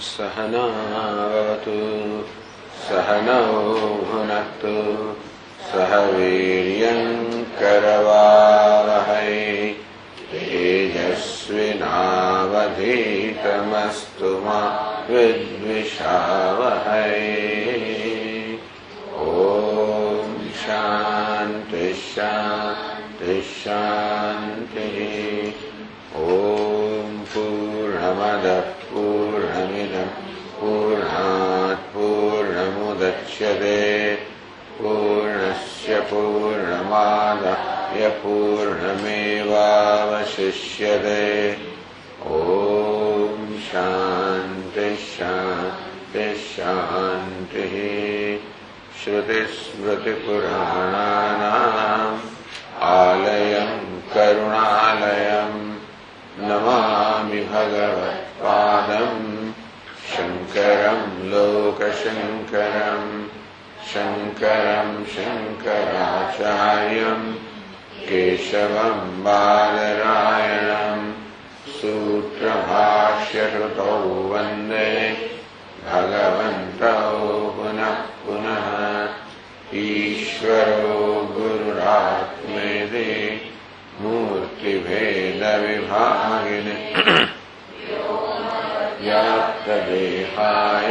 सहनावतु सहनौ भुनक्तु सह वीर्यङ्करवावहै तेजस्विनावधीतमस्तु मा विद्विषावहै। ॐ शान्ति शान्ति शान्तिः। ॐ पूर्णमदः पूर्णमिदं पूर्णात् पूर्णमुदच्यते पूर्णस्य पूर्णमादाय पूर्णमेवावशिष्यते। ॐ शान्ति शान्ति शान्तिः। श्रुतिस्मृतिपुराणानाम् आलयं करुणालयं नमामि भगवत्पादं शङ्करं लोकशङ्करं शङ्करं शङ्कराचार्यं केशवं बादरायणं सूत्रभाष्यकृतौ वन्दे भगवन्तौ पुनः पुनः। ईश्वरो गुरुरात्मेति मूर्तिभेदविभागिने व्याप्तदेहाय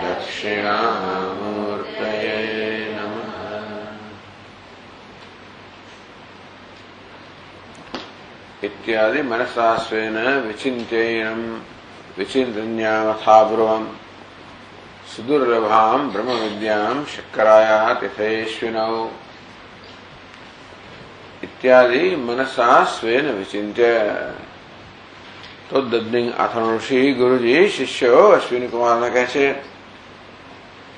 दक्षिणामूर्तये नमः। इत्यादि मनसा स्वेन विचिन्त्यैनं विचिन्तन्यामथा ब्रुवम् सुदुर्लभां ब्रह्मविद्यां शक्कराया तिथेश्विनौ। इत्यादि मनसा स्वेन विचिन्त्य। तो दद्दिंग अथर्वऋषि गुरुजी शिष्यो अश्विनी कुमार ने कहছে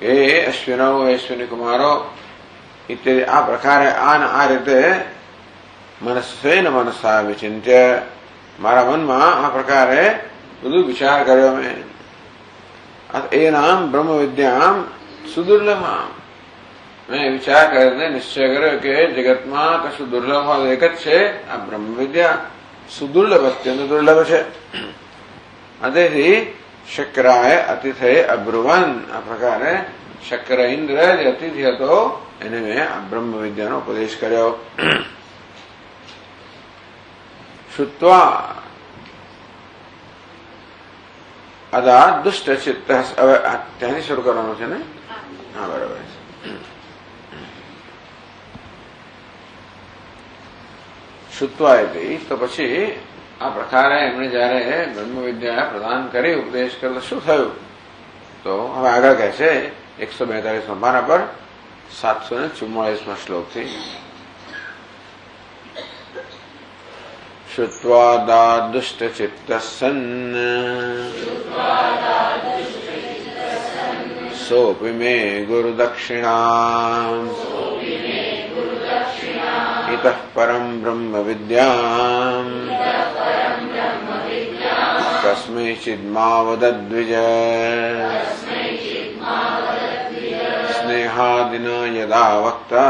એ અશ્વિનો અશ્વિની કુમારો ઇત્યાદि આ પ્રકારે આ રીતે મનસ્વેન મનસા વિચિંત્ય મારા મનમાં આ પ્રકારે બધું વિચાર કર્યો મેં। એ નામ બ્રહ્મ વિદ્યામ સુદુર્લભામ મેં વિચાર કરીને નિશ્ચય કર્યો કે જગતમાં કશું દુર્લભ એક જ છે આ બ્રહ્મ વિદ્યા સુદુર્લભ અત્યંત દુર્લભ છે। તેથી શક્રાય અતિથય અબ્રુવન આ પ્રકારે શક્ર ઇન્દ્ર જે અતિથિ હતો એને મેં આ બ્રહ્મ વિદ્યાનો ઉપદેશ કર્યો। શ્રુત્વા અદા દુષ્ટ ચિત્ત હવે ત્યાંથી શરૂ કરવાનું છે ને? હા બરાબર છે। શ્રુત્વા હતી તો પછી આ પ્રકારે એમણે જયારે બ્રહ્મ વિદ્યા પ્રદાન કરી ઉપદેશ કર્યો તો શું થયું? તો હવે આગળ કહે છે 142 પાના પર 744 શ્લોકથી। શ્રુત્વા દુષ્ટ ચિત્ત સન્ન સોપી મે ગુરુ દક્ષિણા इतः परं ब्रह्म विद्याम् कस्मैचिन्मावदद्विज स्नेहादिना यदा वक्ता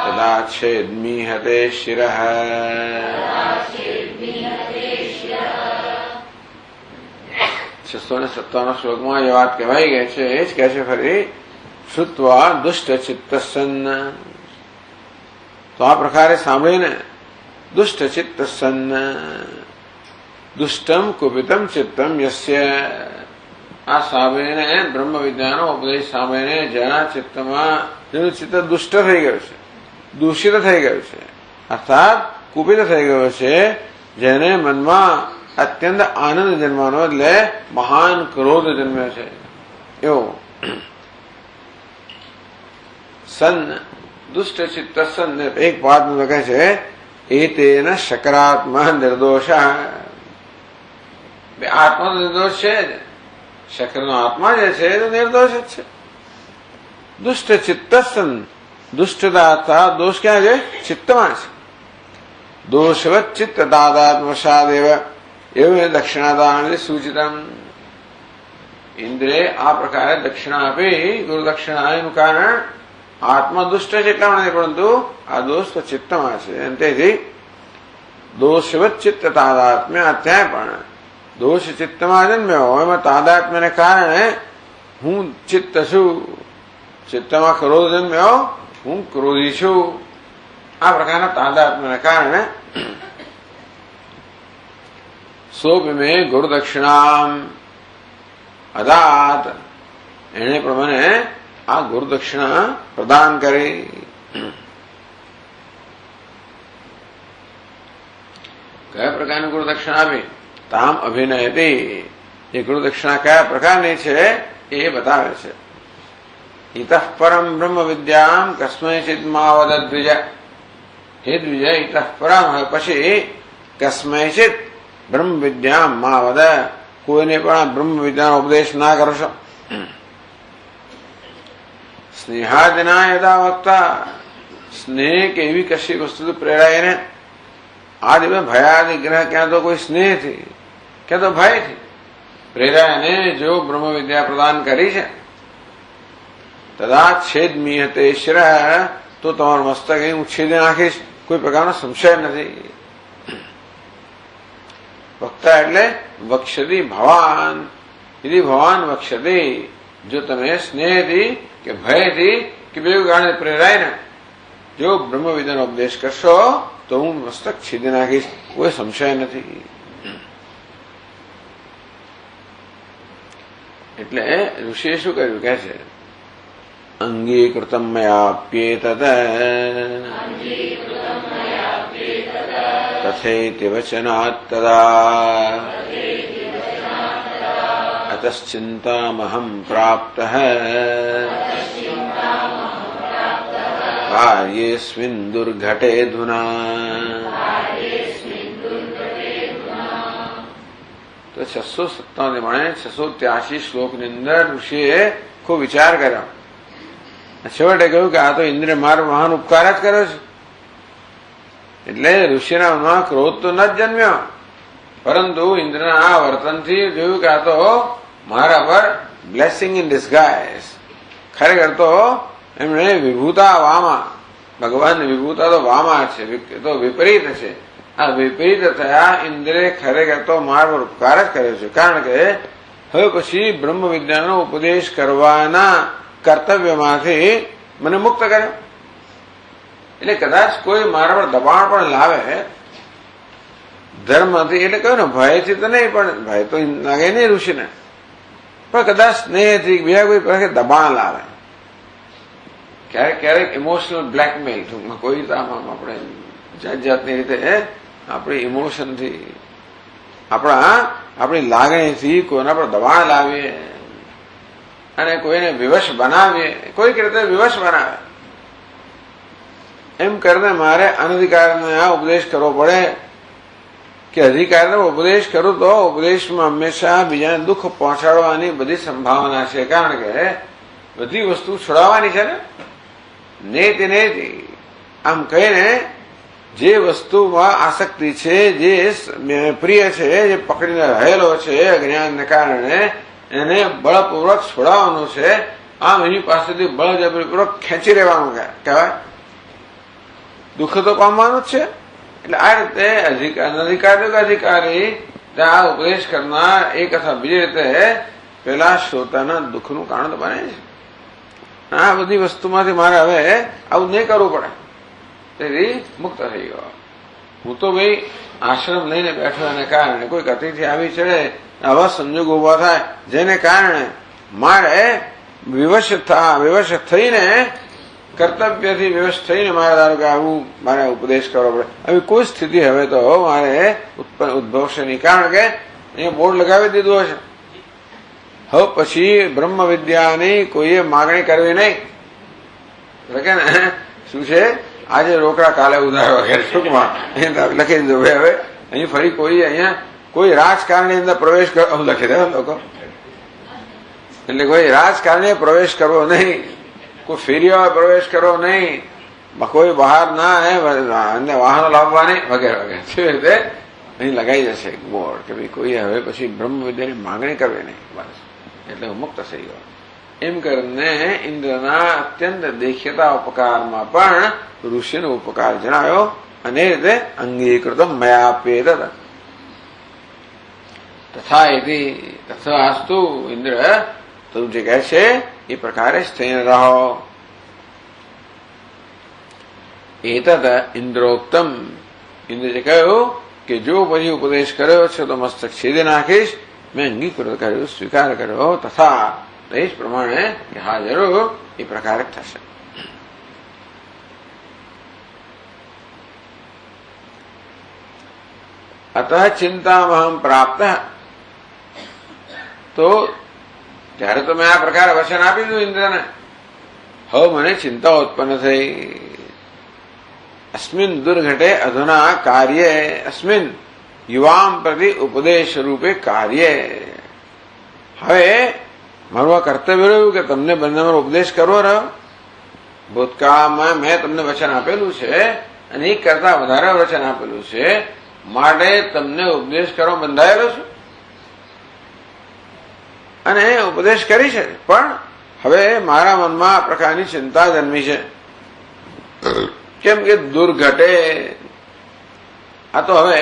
तदा छेद्मीहते शिरः। 657 શ્લોકમાં એ વાત કહેવાઈ ગઈ છે। એ જ કહે છે ફરી શ્રુત્વા દુષ્ટ ચિત્ત સન્ન તો આ પ્રકારે સાંભળીને દુષ્ટ ચિત્ત સન્ન દુષ્ટમ કુપિતમ ચિત્તમ યસ્ય આ સાંભળીને બ્રહ્મ વિદ્યાનો ઉપદેશ સાંભળીને જેના ચિત્તમાં જેનું ચિત્ત દુષ્ટ થઈ ગયું છે દૂષિત થઈ ગયું છે અર્થાત કુપિત થઈ ગયો છે જેને મનમાં અત્યંત આનંદ જન્મવાનો એટલે મહાન ક્રોધ જન્મ્યો છે એવો સન્ન દુષ્ટ ચિત્ત સન્ન એક વાત કહે છે એ તેના શકરાત્મા નિર્દોષ આત્મા તો નિર્દોષ છે જ શકરનો આત્મા જે છે એ નિર્દોષ જ છે। દુષ્ટ ચિત્ત સન્ન દુષ્ટતા દોષ ક્યાં છે? ચિત્તમાં છે। दोषवत् चित्त तादात्मवशादेव एवं दक्षिणादान सूचितम. ઇન્દ્રે આ પ્રકારે દક્ષિણા આપી ગુરુ દક્ષિણા એનું કારણ આત્મા દુષ્ટ છે એટલા માટે, પરંતુ આ દોષ તો ચિત્તમાં છે. તેથી દોષવત ચિત્ત તાદાત્મ્ય, ત્યાં પણ દોષ ચિત્તમાં જન્મ્યો હોય, એમાં તાદાત્મ્યને કારણે હું ચિત્ત છું, ચિત્તમાં ક્રોધ જન્મ્યો, હું ક્રોધી છું. આ પ્રકારના તાદાત્મ્યને કારણે સોપમે ગુરુ દક્ષિણામ અદાત, એને પણ મને આ ગુરુ દક્ષિણા પ્રદાન કરી. કયા પ્રકારની ગુરુ દક્ષિણા આપી? તામ અભિનયતી, એ ગુરુ દક્ષિણા કયા પ્રકારની છે એ બતાવે છે. ઇતઃ પરમ બ્રહ્મ વિદ્યામ કસ્મૈચિદ મા વદ દ્વિજ. હે દ્વિજ, ઇતઃ પરમ, પછી કસ્મૈચિદ બ્રહ્મ વિદ્યામ મા વદ, કોઈને પણ બ્રહ્મ વિદ્યાનો ઉપદેશ ના કરશો. સ્નેહાદિના યદા વક્તા, સ્નેહ કે એવી કશી વસ્તુ પ્રેરાઈને, આદિ ભયાદિ ગ્રહ, ક્યાં તો કોઈ સ્નેહથી, ક્યાં તો ભયથી પ્રેરાઈને જો બ્રહ્મ વિદ્યા પ્રદાન કરી છે, તદા છેદમીયતે શિર, તો તમારું મસ્તક હું છેદી નાખીશ, કોઈ પ્રકારનો સંશય નથી. વક્તા એટલે વક્ષતી ભવાન, યદિ ભવાન વક્ષતી, જો તમે સ્નેહથી કે ભયથી કે બે કારણે પ્રેરાઈને જો બ્રહ્મ વિદ્યાનો ઉપદેશ કરશો તો હું મસ્તક છેદી નાખીશ, કોઈ સંશય નથી. એટલે ઋષિએ શું કર્યું કે છે, અંગીકૃતમ મયાપ્યેતત તથૈતિ વચનાત તદા અતશ્ચિંતામહં પ્રાપ્તઃ કાર્યેસ્મિન દુર્ઘટેધુના. તો 657 મણે 683 શ્લોકની અંદર ઋષિએ ખૂબ વિચાર કર્યો. છેવટે કહ્યું કે આ તો ઇન્દ્રે મારો મહાન ઉપકાર જ કર્યો છે. એટલે ઋષિના મનમાં ક્રોધ તો ન જ જન્મ્યો, પરંતુ ઇન્દ્રના આ વર્તનથી જોયું કે આ તો મારા પર બ્લેસિંગ ઇન ડિસ્ગાઇઝ. ખરેખર તો એમણે વિભૂતા વામા, ભગવાનની વિભૂતા તો વામા છે, તો વિપરીત છે. આ વિપરીત થયા ઇન્દ્રે ખરેખર તો મારા પર ઉપકાર જ કર્યો છે. કારણ કે હવે પછી બ્રહ્મ વિદ્યાનો ઉપદેશ કરવાના કર્તવ્યમાંથી મને મુક્ત કર્યો. એટલે કદાચ કોઈ મારા પર દબાણ પણ લાવે ધર્મથી, એટલે કહ્યું ને ભયથી તો નહીં, પણ ભય તો લાગે નહીં ઋષિને, પણ કદાચ સ્નેહથી બીજા કોઈ પ્રકારે દબાણ લાવે, ક્યારેક ક્યારેક ઇમોશનલ બ્લેકમેલ, કોઈ આપણે જાત જાતની રીતે આપણી ઇમોશનથી, આપણી લાગણીથી કોઈના પર દબાણ લાવીએ અને કોઈને વિવશ બનાવીએ, કોઈક રીતે વિવશ બનાવે, એમ કરીને મારે અનધિકારને આ ઉપદેશ કરવો પડે કે અધિકારનો ઉપદેશ કરું તો ઉપદેશમાં હંમેશા બીજાને દુઃખ પહોંચાડવાની બધી સંભાવના છે. કારણ કે બધી વસ્તુ છોડાવવાની છે ને, નેતિ આમ કહીને જે વસ્તુમાં આસક્તિ છે, જે પ્રિય છે, જે પકડીને રહેલો છે અજ્ઞાનને કારણે, એને બળપૂર્વક છોડાવવાનું છે. આમ એની પાસેથી બળજબરીપૂર્વક ખેંચી લેવાનું કહેવાય, દુઃખ તો પામવાનું જ છે. એટલે આ રીતે અધિકારી ત્યાં ઉપદેશ કરનાર એક અથવા બીજી રીતે પેલા શ્રોતાના દુઃખનું કારણ તો બને છે. આ બધી વસ્તુમાંથી મારે હવે આવું નહીં કરવું પડે, તેથી મુક્ત થઈ ગયો. હું તો ભાઈ આશ્રમ લઈને બેઠો એને કારણે કોઈક અતિથિ આવી ચડે, આવા સંજોગો ઉભા થાય જેને કારણે મારે વિવશ થઈને, કર્તવ્યથી વિવશ થઈને મારે ધારો કે આવું મારે ઉપદેશ કરવો પડે. આવી કોઈ સ્થિતિ હવે તો મારે ઉદ્ભવશે નહીં, કારણ કે અહીંયા બોર્ડ લગાવી દીધું હશે. હવે પછી બ્રહ્મ વિદ્યાની કોઈએ માગણી કરવી નહીં. લખે ને શું છે, આજે રોકડા કાલે ઉધાર વગેરે ટૂંકમાં લખી દીધું. હવે અહીં ફરી કોઈ અહીંયા કોઈ રાજકારણની અંદર પ્રવેશ કરો લખી દે લોકો, એટલે કોઈ રાજકારણીએ પ્રવેશ કરવો નહીં, કોઈ ફેરીઓમાં પ્રવેશ કરવો નહીં. કોઈ બહાર ના આવે, વાહનો લાવવાની વગેરે વગેરે. કેવી રીતે અહીં લગાઈ જશે બોર્ડ કે ભાઈ કોઈ હવે પછી બ્રહ્મ વિદ્યાની માંગણી કરવી નહીં, બસ એટલે હું મુક્ત થઈ ગયો. એમ કરીને ઇન્દ્રના અત્યંત દેખ્યતા ઉપકારમાં પણ ઋષિનો ઉપકાર જણાવ્યો અને એ રીતે અંગીકૃત મયાપેત તથાસ્તુ ઇન્દ્ર તું જે કહે છે એ પ્રકારે સ્થિર રહો. એતત ઇન્દ્રોક્તમ, ઇન્દ્ર જે કહ્યું કે જો પછી ઉપદેશ કર્યો છે તો મસ્તક છેદી નાખીશ, મેં અંગીકૃત કર્યું, સ્વીકાર કર્યો. તથા એ જ પ્રમાણે કે હા જરૂર એ પ્રકારે થશે. અતઃ ચિંતામહમ પ્રાપ્ત, તો ત્યારે તો મેં આ પ્રકારે વચન આપી દીધું ઇન્દ્રને. હવે મને ચિંતા ઉત્પન્ન થઈ. અસ્મિન દુર્ઘટે અધુના કાર્ય, અસ્મિન યુવામ પ્રતિ ઉપદેશ રૂપે કાર્ય. હવે મારું આ કર્તવ્ય રહ્યું કે તમને બંને ઉપદેશ કરવો રહ્યો. ભૂતકાળમાં મેં તમને વચન આપેલું છે અને એક કરતા વધારે વચન આપેલું છે, માટે તમને ઉપદેશ કરવા બંધાયેલો છું અને ઉપદેશ કરી છે. પણ હવે મારા મનમાં આ પ્રકારની ચિંતા જન્મી છે. કેમ કે દુર્ઘટે, આ તો હવે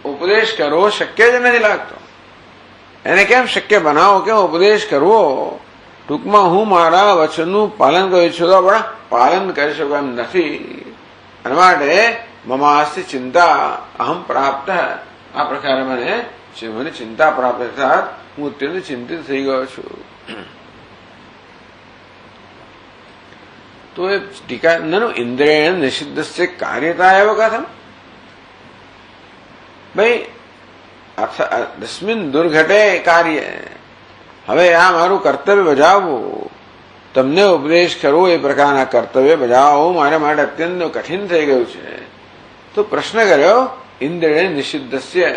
ઉપદેશ કરવો શક્ય જ નથી લાગતો. એને કેમ શક્ય બનાવો કે ઉપદેશ કરવો? ટૂંકમાં હું મારા વચનનું પાલન કરું છું તો પણ પાલન કરી શકું એમ નથી. અને માટે મમાસ્તિ ચિંતા અહમ પ્રાપ્ત, આ પ્રકારે મને ચિંતા પ્રાપ્ત થતા હું અત્યંત ચિંતિત થઈ ગયો છું. તો એ ટીકા નનુ ઇન્દ્રિય નિષિદ્ધસ્ય કાર્યતા એવ કથમ. ભાઈ દસ્મિન દુર્ઘટે કાર્ય, હવે આ મારું કર્તવ્ય બજાવવું, તમને ઉપદેશ કરવો એ પ્રકારના કર્તવ્ય બજાવવું મારા માટે અત્યંત કઠિન થઈ ગયું છે. તો પ્રશ્ન કર્યો ઇન્દ્રિય નિષિદ્ધસ્ય,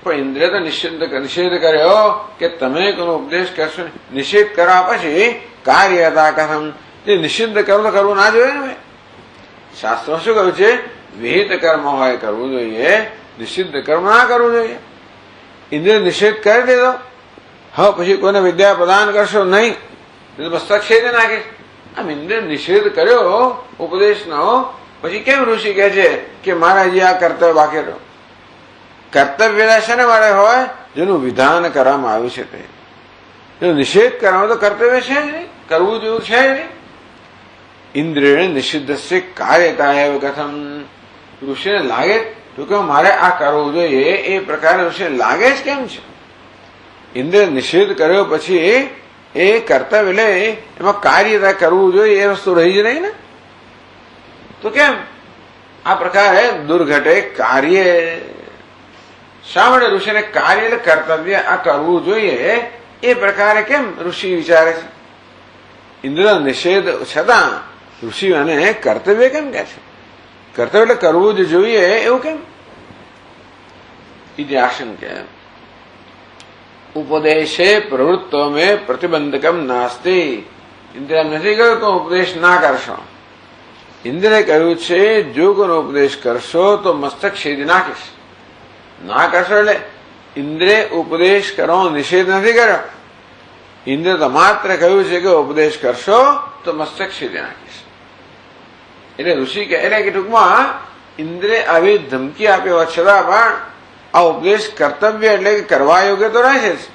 પણ ઇન્દ્રિય તો નિષેધ કર્યો કે તમે કોનો ઉપદેશ કરશો. નિષેધ કરવા પછી કાર્યતા કથમ, એ નિષિદ્ધ કર્મ તો કરવું ના જોઈએ ને. શાસ્ત્રમાં શું કહ્યું છે? વિહિત કર્મ હોય કરવું જોઈએ, નિષિદ્ધ કર્મ ના કરવું જોઈએ. ઇન્દ્રિય નિષેધ કરી દેતો, હવે પછી કોઈને વિદ્યા પ્રદાન કરશો નહીં, મસ્તક છેદી નાખીશ. આમ ઇન્દ્રિય નિષેધ કર્યો ઉપદેશનો, પછી કેમ ઋષિ કહે છે કે મારા જે આ કર્તવ્ય બાકી રહ્યો? કર્તવ્ય શેને માટે હોય? જેનું વિધાન કરવામાં આવ્યું છે તે. એનો નિષેધ કરવામાં તો કર્તવ્ય છે જ નહીં, કરવું જેવું છે જ નહીં. ઇન્દ્રિય નિષિદ્ધસ્ય કાર્યતા એવ કથમ. ઋષિને લાગે તો કે મારે આ કરવું જોઈએ એ પ્રકારે ઋષિને લાગે જ કેમ છે? ઇન્દ્રિય નિષેધ કર્યો પછી એ કર્તવ્ય લે એમાં કાર્યતા કરવું જોઈએ એ વસ્તુ રહી જ નહીં ને. તો કેમ આ પ્રકારે દુર્ઘટે કાર્ય? શા માટે ઋષિને કાર્ય એટલે કર્તવ્ય આ કરવું જોઈએ એ પ્રકારે કેમ ઋષિ વિચારે છે? ઇન્દ્ર નિષેધ છતાં ઋષિ અને કર્તવ્ય કેમ કે છે? કર્તવ્ય એટલે કરવું જ જોઈએ એવું કેમ? એ આશંકા. ઉપદેશે પ્રવૃત્તો મેં પ્રતિબંધકમ નાસ્તી. ઇન્દ્ર નથી કહ્યું તો ઉપદેશ ના કરશો. ઇન્દ્રે કહ્યું છે જો કોનો ઉપદેશ કરશો તો મસ્તક છેદી નાખીશ. ના કરશો એટલે ઇન્દ્રે ઉપદેશ કરવાનો નિષેધ નથી કર્યો. ઇન્દ્ર તો માત્ર કહ્યું છે કે ઉપદેશ કરશો તો મસ્તક છેદી નાખીશ. એટલે ઋષિ કહે એટલે કે ટૂંકમાં ઇન્દ્રે આવી ધમકી આપ્યો છતાં પણ આ ઉપદેશ કર્તવ્ય એટલે કે કરવા યોગ્ય તો રહે છે.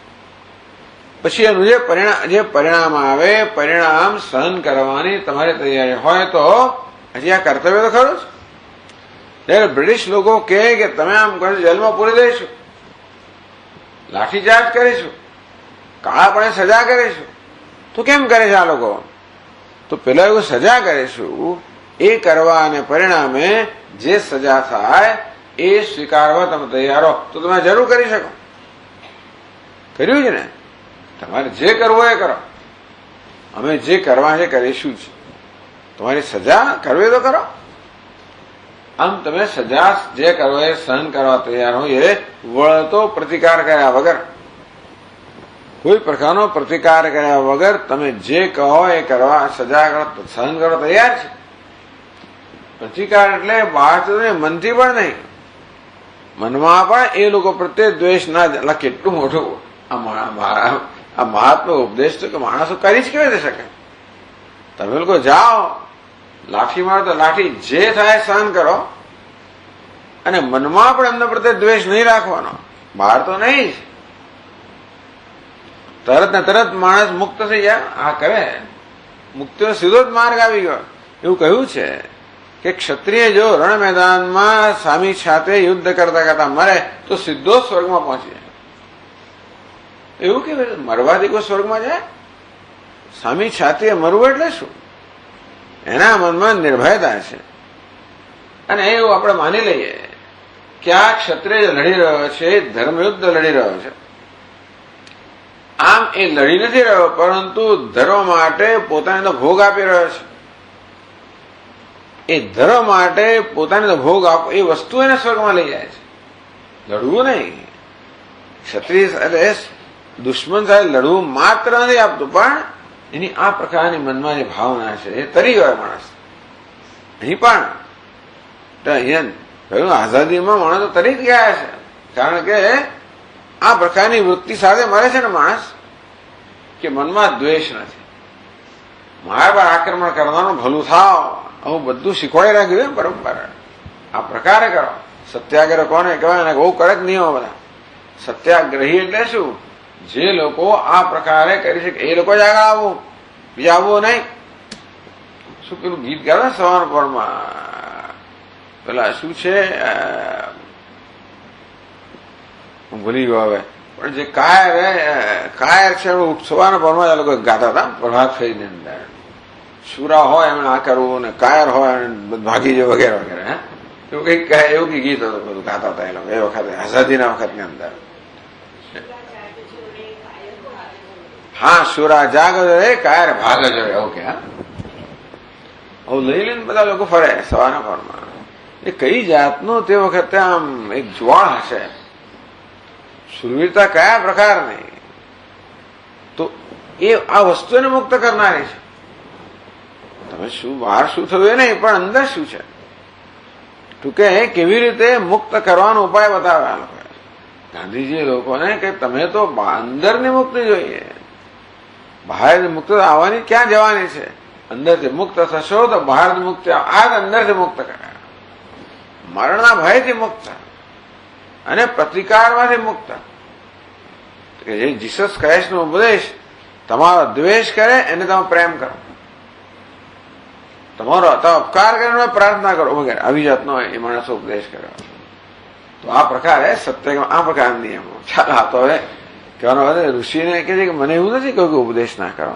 પછી એનું જે પરિણામ આવે, પરિણામ સહન કરવાની તમારી તૈયારી હોય તો હજી આ કર્તવ્ય તો ખરું જ. ત્યારે બ્રિટિશ લોકો કહે કે તમે આમ કરો જેલમાં પૂરી દઈશું, લાઠીચાર્જ કરીશું, કાળાપણે સજા કરીશું. તો કેમ કરે છે આ લોકો? તો પેલા એવું સજા કરીશું, એ કરવા અને પરિણામે જે સજા થાય એ સ્વીકારવા તમે તૈયાર હો તો તમે જરૂર કરી શકો. કર્યું છે ને? તમારે જે કરવું એ કરો, અમે જે કરવા છે કરીશું જ. તમારી સજા કરવી તો કરો. આમ તમે સજા જે કરો એ સહન કરવા તૈયાર હોય, એ વળતો પ્રતિકાર કર્યા વગર, કોઈ પ્રકારનો પ્રતિકાર કર્યા વગર તમે જે કહો એ કરવા, સજા કરો, સહન કરો તૈયાર છે. પ્રતિકાર એટલે બહારથી મનથી પણ નહીં, મનમાં પણ એ લોકો પ્રત્યે દ્વેષ ના. કેટલું મોટું આ મહાત્મા ઉપદેશ તો કે માણસો કરી જ કેવી રીતે શકે. તમે લોકો જાઓ, લાઠી મારો તો લાઠી જે થાય સહન કરો, અને મનમાં પણ એમના પ્રત્યે દ્વેષ નહીં રાખવાનો, બહાર તો નહીં જ. તરત ને તરત માણસ મુક્ત થઈ જાય. આ કરે મુક્તિનો સીધો જ માર્ગ આવી ગયો. એવું કહ્યું છે કે ક્ષત્રિય જો રણ મેદાનમાં સામી સાથે યુદ્ધ કરતા કરતા મરે તો સીધો સ્વર્ગમાં પહોંચી જાય. એવું કે મરવાથી કોઈ સ્વર્ગમાં જાય? સામી છાતીએ મરવું એટલે શું? એના મનમાં નિર્ભયતા છે, અને એવું આપણે માની લઈએ કે આ ક્ષત્રિય લડી રહ્યો છે, ધર્મયુદ્ધ લડી રહ્યો છે. આમ એ લડી નથી રહ્યો, પરંતુ ધર્મ માટે પોતાને ભોગ આપી રહ્યો છે. એ ધર્મ માટે પોતાને ભોગ આપો એ વસ્તુ એને સ્વર્ગમાં લઈ જાય છે, લડવું નહીં. ક્ષત્રિય એટલે દુશ્મન સાથે લડવું માત્ર નથી આપતું, પણ એની આ પ્રકારની મનમાં જે ભાવના છે એ તરી ગયો માણસ. અહીં પણ અહીંયા કહ્યું આઝાદીમાં માણસો તરી જ ગયા છે, કારણ કે આ પ્રકારની વૃત્તિ સાથે મરે છે ને માણસ, કે મનમાં દ્વેષ નથી. મારા પર આક્રમણ કરવાનું ભલું થાવ, આવું બધું શીખવાડી રાખ્યું પરંપરા. આ પ્રકારે કરો. સત્યાગ્રહ કોને કહેવાય? બહુ કડક નિયમો બધા. સત્યાગ્રહી એટલે શું? જે લોકો આ પ્રકારે કરી શકે એ લોકો જ આગળ આવવું, બીજા આવવું નહીં. શું પેલું ગીત ગાવે સવાર પરમાં, પેલા શું છે, હું ભૂલી ગયો હવે, પણ જે કાયર છે સવારના પરમાં આ લોકો ગાતા હતા પ્રભાત ફેરીની અંદર. શુરા હોય એમણે આ કરવું, ને કાયર હોય ભાગી જવું વગેરે વગેરે. એવું કઈ ગીત હતું, બધું ગાતા હતા એ લોકો એ વખતે, આઝાદીના વખતની અંદર. હા, શુરા જાગ રે કાયર ભાગ જ રે, ઓકે. હા, હું લઈ લઈને બધા લોકો ફરે સવારના પરમાં. એ કઈ જાતનું તે વખતે આમ એક જ્વાળ હશે, શુરવીરતા કયા પ્રકારની. તો એ આ વસ્તુને મુક્ત કરનારી છે. તમે શું બહાર શું થયું એ નહીં, પણ અંદર શું છે, ટૂંકે કેવી રીતે મુક્ત કરવાનો ઉપાય બતાવ્યા લોકોએ. ગાંધીજી લોકોને કે તમે તો અંદરની મુક્તિ જોઈએ, બહાર મુક્ત આવવાની ક્યાં જવાની છે? અંદરથી મુક્ત થશો તો બહાર મુક્તિ આ અંદરથી મુક્ત કરે. મરણના ભયથી મુક્ત અને પ્રતિકારમાંથી મુક્ત. કે જે જીસસ ક્રાઇસ્ટનો ઉપદેશ, તમારો દ્વેષ કરે એને તમે પ્રેમ કરો, તમારો અપકાર કરીને પ્રાર્થના કરો વગેરે, આવી જાતનો એ માણસો ઉપદેશ કર્યો. તો આ પ્રકારે સત્ય આ પ્રકારના નિયમો. ચાલો, આ તો હવે કહેવાનો ઋષિને કહે છે કે મને એવું નથી કહ્યું કે ઉપદેશ ના કરો,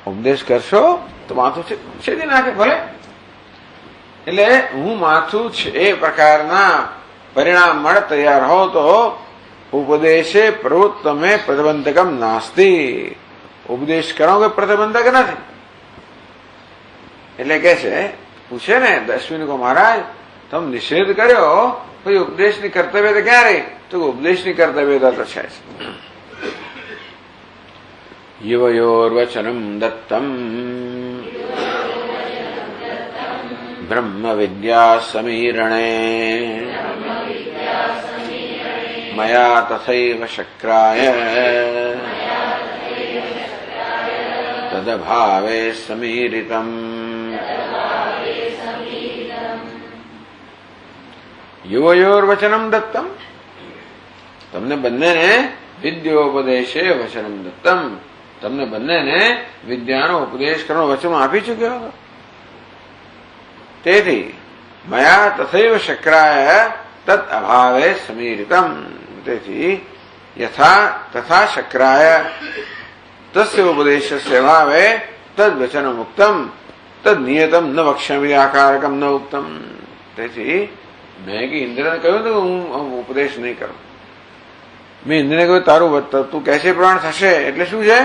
ઉપદેશ કરશો તો માથું છેદી નાખે ભલે. એટલે હું માથું એ પ્રકારના પરિણામ મળે તૈયાર હો તો ઉપદેશે પ્રવૃત્તમે પ્રતિબંધકમ નાસ્તી. ઉપદેશ કરો કે પ્રતિબંધક નથી. એટલે કે છે, પૂછે ને અશ્વિની કો મહારાજ તમે નિષેધ કર્યો, પછી ઉપદેશની કર્તવ્યતા ક્યાં રહી? તો ઉપદેશની કર્તવ્યતા તો છે. યુવયોર્વચનમ દત્તમ બ્રહ્મ વિદ્યા સમીરણે મયા તથૈવ શક્રાય તદભાવે સમીરિતમ. યુવયોર્વચનમ દત્તમ, તમને બંનેને વિદ્યોપદેશે વચનમ દત્તમ, તમને બંનેને વિદ્યાનો ઉપદેશ કરવાનો વચન આપી ચુક્યો હતો. તેથી મયા તથૈવ શક્રાય તદ અભાવે સમીરિતમ. તેથી યથા તથા શક્રાય તસ્ય ઉપદેશસ્ય અભાવે તદ વચનમ ઉક્તમ તદ નિયતમ ન વક્ષ્યામિ આકારકમ ન ઉક્તમ. તેથી મેં કે ઇન્દ્રને કહ્યું તો હું ઉપદેશ નહીં કરું. મેં ઇન્દ્રને કહ્યું તારું તું કેસે પ્રમાણ થશે, એટલે શું છે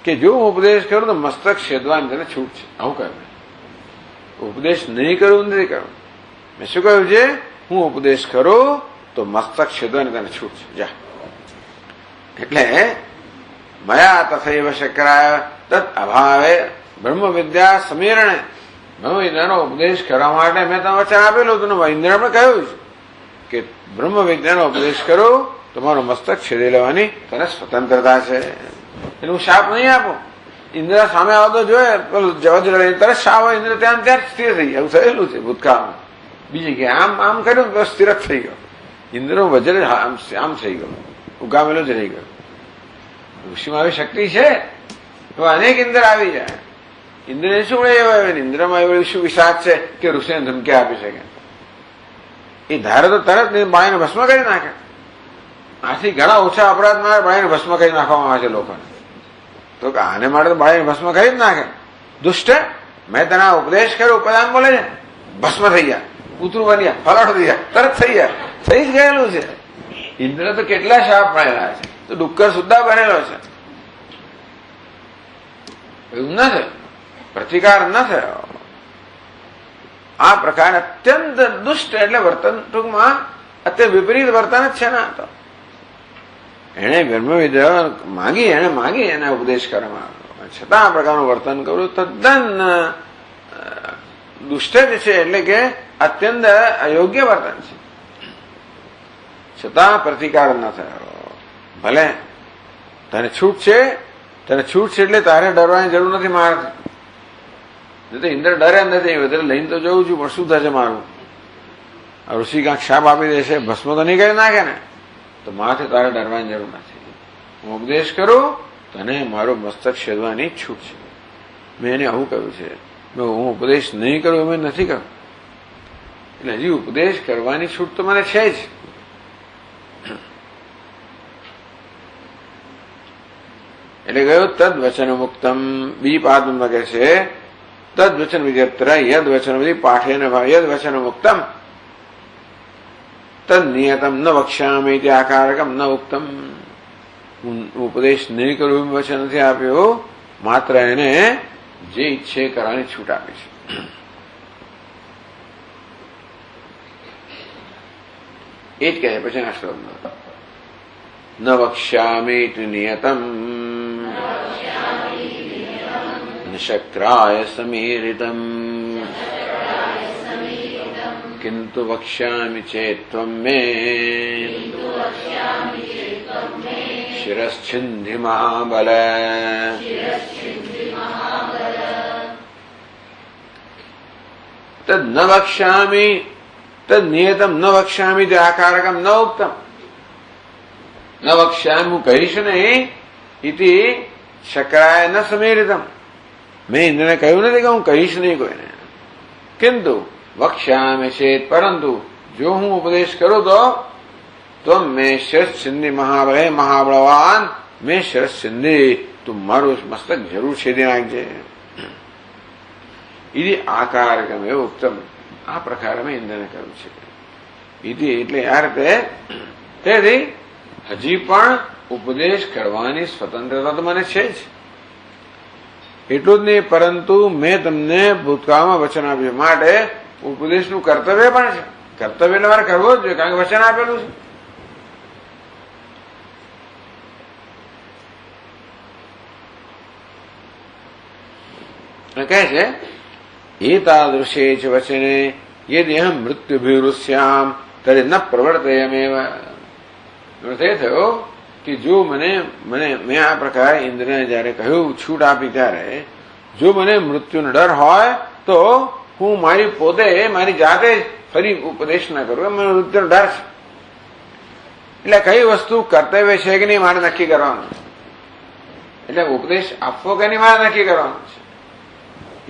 કે જો હું ઉપદેશ કરું તો મસ્તક છેદવાની તને છૂટ છે. આવું કહ્યું. ઉપદેશ નહીં કરવું નથી કરવું. મેં શું કહ્યું છે? હું ઉપદેશ કરું તો મસ્તક છેદવાની તને છૂટ છે, જા. એટલે મયા તથૈવ શક્રાય તદ અભાવે બ્રહ્મ વિદ્યા સમીરણે બ્રહ્મ વિદ્યાનો ઉપદેશ કરવા માટે મેં તમને વચન આપેલું હતું ને ઇન્દ્ર પણ કહ્યું છે કે બ્રહ્મ વિદ્યાનો ઉપદેશ કરો, તમારું મસ્તક છેદી લેવાની તને સ્વતંત્રતા છે. એટલે હું શાપ નહીં આપું. ઇન્દ્ર સામે આવતો જોઈએ પેલું જવા તરત શાપ હોય ઇન્દ્ર ત્યાં ત્યાં સ્થિર થઈ ગયા. એવું થયેલું છે ભૂતકાળમાં. બીજી કે આમ આમ કર્યું તો સ્થિર જ થઈ ગયો. ઇન્દ્રનો વજ્ર આમ થઈ ગયો, ઉગામેલો જ રહી ગયો. ઋષિમાં આવી શક્તિ છે તો અનેક ઇન્દ્ર આવી જાય. ઇન્દ્રને શું ઇન્દ્રમાં એવું શું વિશાખ છે કે ઋષિને ધમકી આપી શકે? એ ધારે તો તરત બાળીને ભસ્મ કરી નાખે. આથી ઘણા ઓછા અપરાધમાં બાળીને ભસ્મ કરી નાખવામાં આવે છે લોકોને. તો આને માટે તો બાળીને ભસ્મ કરી જ નાખે. દુષ્ટ, મેં તને ઉપદેશ કર્યો, ઉપદાન બોલે છે, ભસ્મ થઈ ગયા, કૂતરું બન્યા, ફલાટ થઈ ગયા, તરત થઈ ગયા. થઈ જ ગયેલું છે. ઇન્દ્ર તો કેટલા શાપ મળેલા છે, તો ડુક્કર સુદ્ધા બનેલો છે. એવું ન થયું, પ્રતિકાર ન થયો. આ પ્રકાર અત્યંત દુષ્ટ એટલે વર્તન, ટૂંકમાં અત્યંત વિપરીત વર્તન જ છે ને. તો એને બ્રહ્મવિદ્યા માગી એને ઉપદેશ કરવામાં આવ્યો, છતાં આ પ્રકારનું વર્તન કરવું તદ્દન દુષ્ટ જ છે. એટલે કે અત્યંત અયોગ્ય વર્તન છે. છતાં પ્રતિકાર ન થયો. ભલે તને છૂટ છે એટલે તારે ડરવાની જરૂર નથી મારાથી. તો ઇન્દ્ર ડરે નથી, વધારે લઈને તો જવું છું, પણ શું થશે મારું? ઋષિ કાંક શાપ આપી દેશે, ભસ્મ તો નહીં કરી નાખે ને, તો માથે તારે ડરવાની જરૂર નથી. હું ઉપદેશ કરું, તને મારો મસ્તક છેદવાની છૂટ છે. મેં એને આવું કહ્યું છે. હું ઉપદેશ નહીં કરું એમ નથી કહ્યું. એટલે હજી ઉપદેશ કરવાની છૂટ તો મને છે જ. એટલે કહ્યું તદ વચન મુક્તમ. બીજી પાદમાં કહે છે તદ વચન વિજત્ર યદ વચન બધી પાઠે યદ વચન મુક્તમ તદ નિયતમ ન વક્ષ્યામિ આકારકમ ન ઉક્તમ. ઉપદેશ નહીં કરવું એમ વચન નથી આપ્યું, માત્ર એને જે ઈચ્છે કરવાની છૂટ આપી છે. એ જ કહે પછી આ શ્લોકમાં ન વક્ષ્યામિ નિયતમ શક્રાય સમીરિતમ કિંતુ વક્ષ્યામિ ચેત્વમ મે શિરશ્છિન્ધિ મહાબલ. તદ ન વક્ષ્યામિ તદ નિયતમ ન વક્ષ્યામિ તે આકારકમ ન ઉક્તમ. ન વક્ષ્યામિ હું કહીશ નહીં, ઇતિ શક્રાય ન સમીરિતમ. મેં ઇન્દ્રને કહ્યું નથી કે હું કહીશ નહીં કોઈને. કિંતુ વક્ષ્યામિ ચેત, પરંતુ જો હું ઉપદેશ કરું તો મેં શિરશ્છિન્ધિ મહાબળ, મહાબળવાન મેં શિરશ્છિન્ધિ, તું મારું મસ્તક જરૂર છેદી નાખજે. ઇતિ આકારકમ એવું ઉત્તમ. આ પ્રકારે મેં ઇન્દ્રને કહ્યું છે. ઇતિ એટલે આ રીતે. તેથી હજી પણ ઉપદેશ કરવાની સ્વતંત્રતા તો મને છે જ. એટલું જ નહીં, પરંતુ મેં તમને ભૂતકાળમાં વચન આપ્યું માટે ઉપદેશનું કર્તવ્ય પણ છે. કર્તવ્ય એટલે મારે કરવો જ જોઈએ, કારણ કે વચન આપેલું છે. કહે છે એતાદૃશે ચ વચને યદિ અહમ મૃત્યુભિરુષ્યામ તરે ન પ્રવર્તયમેવ. અર્થ એ થયો કે જો મેં આ પ્રકારે ઇન્દ્રને જયારે કહ્યું, છૂટ આપી, ત્યારે જો મને મૃત્યુનો ડર હોય તો હું મારી પોતે મારી જાતે ફરી ઉપદેશ ના કરું. મને મૃત્યુનો ડર છે. એટલે કઈ વસ્તુ કર્તવ્ય છે કે નહીં મારે નક્કી કરવાનું. એટલે ઉપદેશ આપવો કે નહીં મારે નક્કી કરવાનું છે.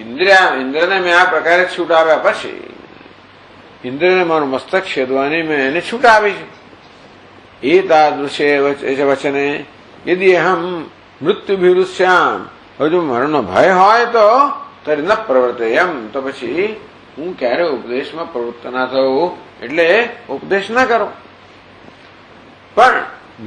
ઇન્દ્રને મેં આ પ્રકારે છૂટ આપ્યા પછી ઇન્દ્રને મારું મસ્તક છેદવાની મેં એને છૂટ આપી છે. એતાદૃશે વચને યદિ અહમ મૃત્યુભિરુષ્યામ, હવે જો મરણનો ભય હોય તો તરે ન પ્રવર્તયમ, તો પછી હું ક્યારે ઉપદેશમાં પ્રવૃત્ત ના થવું, એટલે ઉપદેશ ના કરો. પણ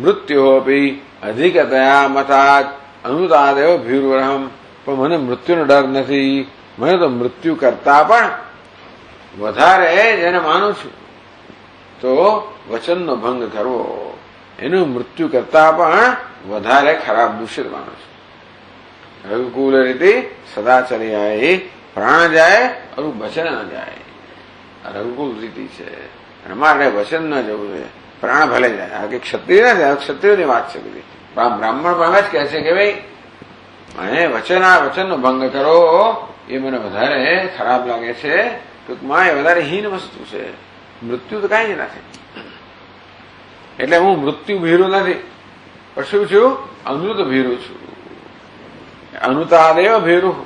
મૃત્યુ અપી અધિકતયા મતાત અનુતાદેવ ભીરુરહમ. પણ મને મૃત્યુનો ડર નથી. મને તો મૃત્યુ કરતા પણ વધારે જેને માનું છું, તો વચનનો ભંગ કરવો એનું મૃત્યુ કરતા પણ વધારે ખરાબ દૂષિત માનું છું. રઘુકુલ રીતે સદાચર્યાએ પ્રાણ જાય અરુ વચન ન જાય. રઘુકુલ રીતિ છે. અમારે વચન ન જવું જોઈએ, પ્રાણ ભલે જાય. આ કે ક્ષત્રિય ના જાય, ક્ષત્રિયોની વાત છે બધી. બ્રાહ્મણ પણ જ કહે છે કે ભાઈ મને વચનનો ભંગ કરો એ મને વધારે ખરાબ લાગે છે. ટૂંકમાં એ વધારે હીન વસ્તુ છે. મૃત્યુ તો કાંઈ જ નથી. એટલે હું મૃત્યુ ભીરું નથી, પણ શું છું? અનૃત ભીરું છું. અનુતાદેવ ભીરું.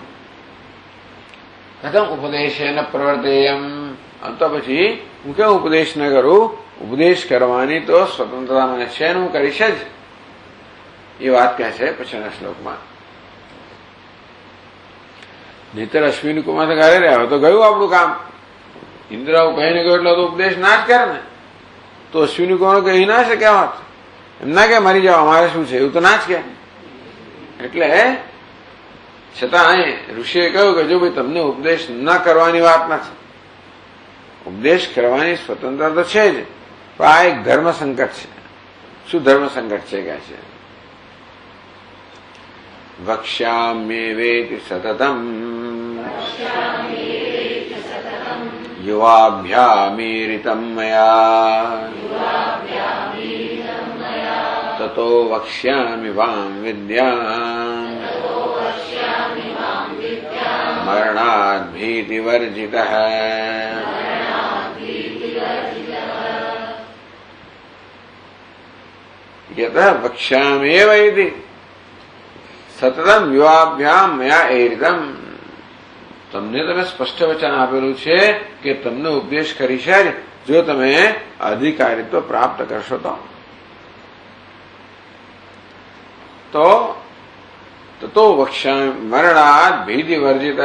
કથમ ઉપદેશે ન પ્રવર્તેયમ. તો પછી હું કેમ ઉપદેશ ન કરું? ઉપદેશ કરવાની તો સ્વતંત્રતા મને છે ને હું કરીશ જ. એ વાત કહે છે પછીના શ્લોકમાં. નહીતર અશ્વિની કુમાર ઘરે રહ્યા તો ગયું આપણું કામ. ઇન્દ્ર કહીને ગયો એટલે તો ઉપદેશ ના જ કરે ને. તો અશ્વિની કુમાર કહી ના શકે વાત. એમ ના કે મરી જાવ અમારે શું છે, એવું તો ના જ કે. એટલે છતાં અહીં ઋષિએ કહ્યું કે જો ભાઈ તમને ઉપદેશ ન કરવાની વાત નથી. ઉપદેશ કરવાની સ્વતંત્રતા તો છે જ, પણ આ એક ધર્મ સંકટ છે. શું ધર્મ સંકટ છે કે છે? વક્ષ્યામ્યેવેતિ સતતમ યુવાભ્યામીરિતમ મયા તતો વક્ષ્યામિ વામ વિદ્યામ મરણાદ ભીતિવર્જિતઃ. યતઃ વક્ષ્યામ્યેવ ઇતિ સતતમ યુવાભ્યામ મયા એરિતમ. તમને તમે સ્પષ્ટ વચન આપેલું છે કે તમને ઉપદેશ કરીશ જ જો તમે અધિકારીત્વ પ્રાપ્ત કરશો તો વક્ષ્યામિ મરણાદ ભીતિવર્જિતઃ